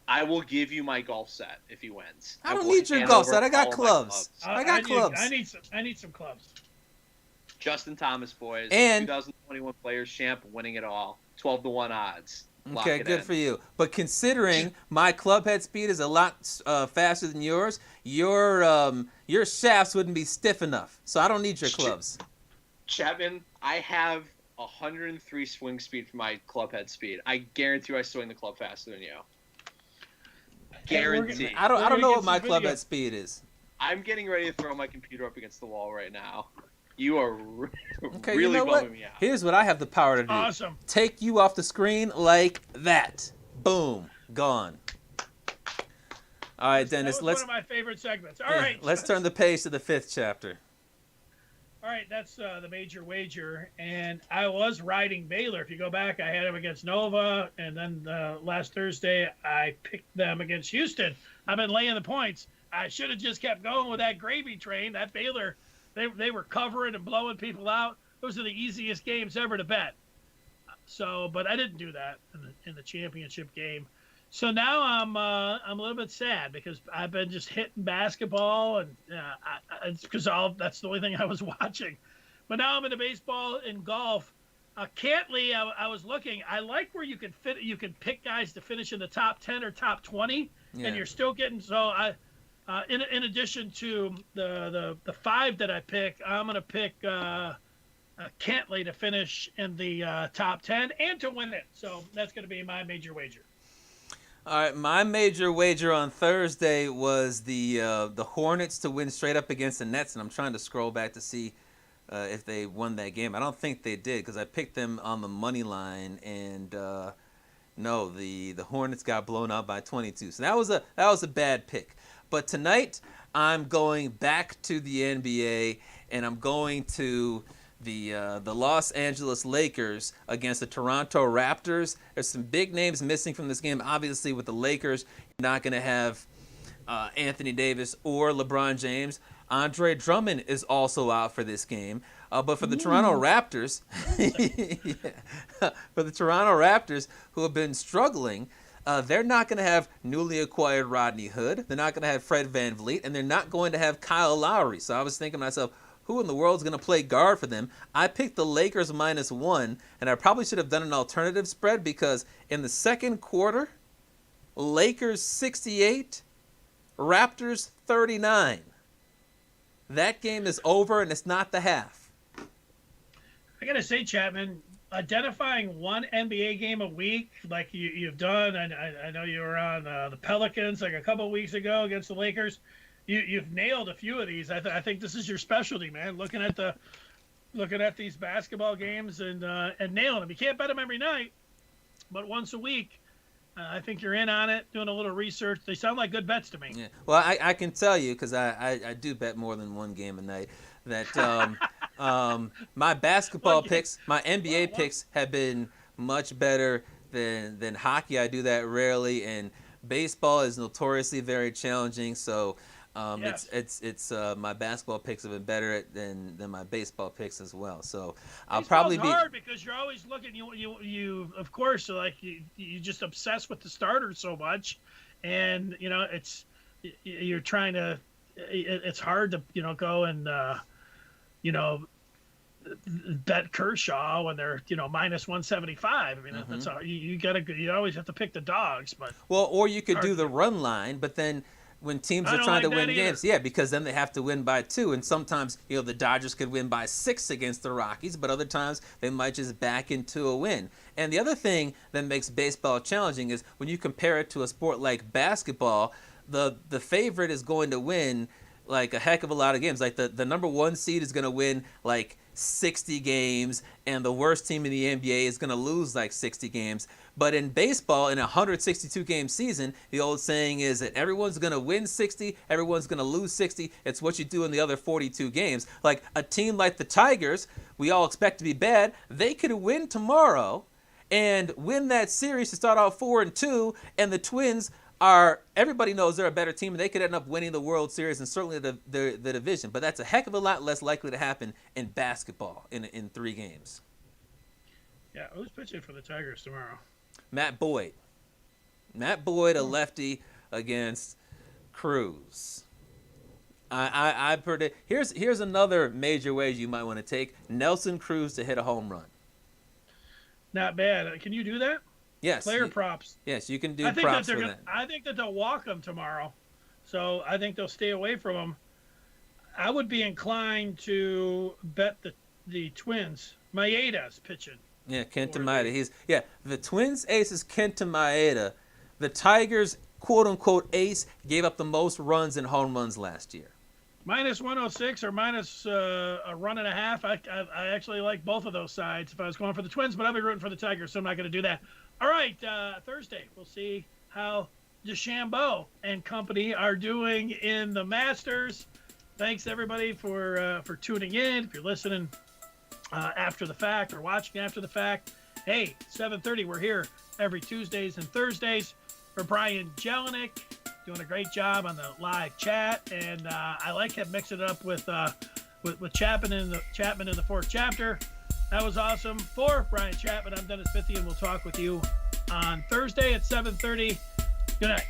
I will give you my golf set if he wins. I don't need your golf set. I got clubs. I got clubs. I need some clubs. Justin Thomas, boys. And 2021 Players Champ winning it all. 12-1 odds. Okay, good for you. But considering my club head speed is a lot faster than yours, your shafts wouldn't be stiff enough. So I don't need your clubs. Chapman, I have 103 swing speed for my club head speed. I guarantee I swing the club faster than you. Guarantee. I don't know what my club head speed is. I'm getting ready to throw my computer up against the wall right now. You are okay, really you know bumming what? me out. Here's what I have the power to do. Awesome. Take you off the screen like that. Boom. Gone. All right, Dennis. That was one of my favorite segments. All right. Let's turn the page to the 5th chapter. All right, that's the major wager, and I was riding Baylor. If you go back, I had him against Nova, and then last Thursday I picked them against Houston. I've been laying the points. I should have just kept going with that gravy train. That Baylor, they were covering and blowing people out. Those are the easiest games ever to bet. So, but I didn't do that in the championship game. So now I'm a little bit sad because I've been just hitting basketball, and it's because that's the only thing I was watching. But now I'm into baseball and golf. Cantlay, I was looking. I like where you can pick guys to finish in the top 10 or top 20, and you're still getting. So in addition to the 5 that I pick, I'm gonna pick Cantlay to finish in the top 10 and to win it. So that's gonna be my major wager. All right, my major wager on Thursday was the Hornets to win straight up against the Nets, and I'm trying to scroll back to see if they won that game. I don't think they did because I picked them on the money line, and no, the Hornets got blown out by 22. So that was a bad pick. But tonight I'm going back to the NBA, and I'm going to the Los Angeles Lakers against the Toronto Raptors. There's some big names missing from this game. Obviously, with the Lakers, you're not going to have Anthony Davis or LeBron James. Andre Drummond is also out for this game. But for the Toronto Raptors, for the Toronto Raptors, who have been struggling, they're not going to have newly acquired Rodney Hood. They're not going to have Fred VanVleet, and they're not going to have Kyle Lowry. So I was thinking to myself, who in the world is going to play guard for them? I picked the Lakers -1, and I probably should have done an alternative spread because in the second quarter, Lakers 68, Raptors 39. That game is over, and it's not the half. I gotta say, Chapman, identifying one NBA game a week like you've done. I know you were on the Pelicans like a couple weeks ago against the Lakers. You've nailed a few of these. I think this is your specialty, man. Looking at these basketball games and nailing them. You can't bet them every night, but once a week, I think you're in on it, doing a little research. They sound like good bets to me. Yeah. Well, I can tell you, because I do bet more than one game a night, that my basketball picks, my NBA picks have been much better than hockey. I do that rarely, and baseball is notoriously very challenging. So Yes. it's my basketball picks have been better than my baseball picks as well. So I'll Baseball's probably be hard because you're always looking. You of course, like you just obsessed with the starters so much, and you're trying to. It's hard to go and bet Kershaw when they're minus 175. I mean that's all, you always have to pick the dogs, but or you could do the run line, but then when teams I are don't trying like to win that games, because then they have to win by 2, and sometimes the Dodgers could win by 6 against the Rockies, but other times they might just back into a win. And the other thing that makes baseball challenging is when you compare it to a sport like basketball, the favorite is going to win like a heck of a lot of games. Like the number 1 seed is going to win like 60 games, and the worst team in the NBA is going to lose like 60 games. But in baseball, in a 162-game season, the old saying is that everyone's going to win 60, everyone's going to lose 60. It's what you do in the other 42 games. Like a team like the Tigers, we all expect to be bad. They could win tomorrow and win that series to start out 4-2, and the Twins everybody knows they're a better team, and they could end up winning the World Series and certainly the division. But that's a heck of a lot less likely to happen in basketball in 3 games. yeah. Who's pitching for the Tigers tomorrow? Matt Boyd, a lefty against Cruz. I predict. Here's another major wager you might want to take: Nelson Cruz to hit a home run. Not bad. Can you do that? Yes. Player props. Yes, you can do I think props that for that. I think that they'll walk him tomorrow, so I think they'll stay away from him. I would be inclined to bet the Twins. Maeda's pitching. Yeah, Kenta Maeda. The Twins' ace is Kenta Maeda. The Tigers' quote-unquote ace gave up the most runs in home runs last year. Minus 106 or minus a run and a half. I actually like both of those sides if I was going for the Twins, but I'll be rooting for the Tigers, so I'm not going to do that. All right, Thursday, we'll see how DeChambeau and company are doing in the Masters. Thanks, everybody, for tuning in. If you're listening after the fact or watching after the fact, hey, 7:30, we're here every Tuesdays and Thursdays. For Brian Jelinek, doing a great job on the live chat, and I like him mixing it up with Chapman in the 4th chapter. That was awesome. For Brian Chapman, I'm Dennis Fithy, and we'll talk with you on Thursday at 7:30. Good night.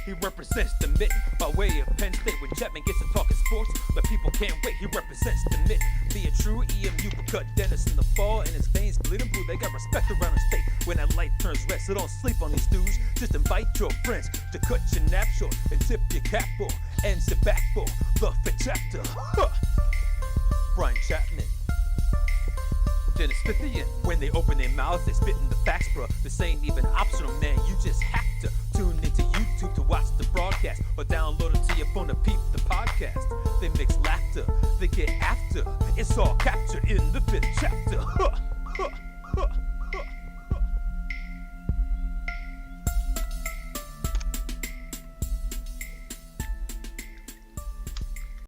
He represents the Mitt by way of Penn State. When Chapman gets to talking sports, the people can't wait. He represents the Mitt. Be a true EMU, but cut Dennis in the fall, and his veins bleeding blue. They got respect around the state when that light turns red. So don't sleep on these dudes. Just invite your friends to cut your nap short and tip your cap for and sit back for the Fifth chapter. Huh. Brian Chapman. Dennis Fithy, when they open their mouths, they spit in the facts, bro. This ain't even optional, man. You just have to tune into YouTube to watch the broadcast or download it to your phone to peep the podcast. They mix laughter, they get after. It's all captured in the Fifth chapter.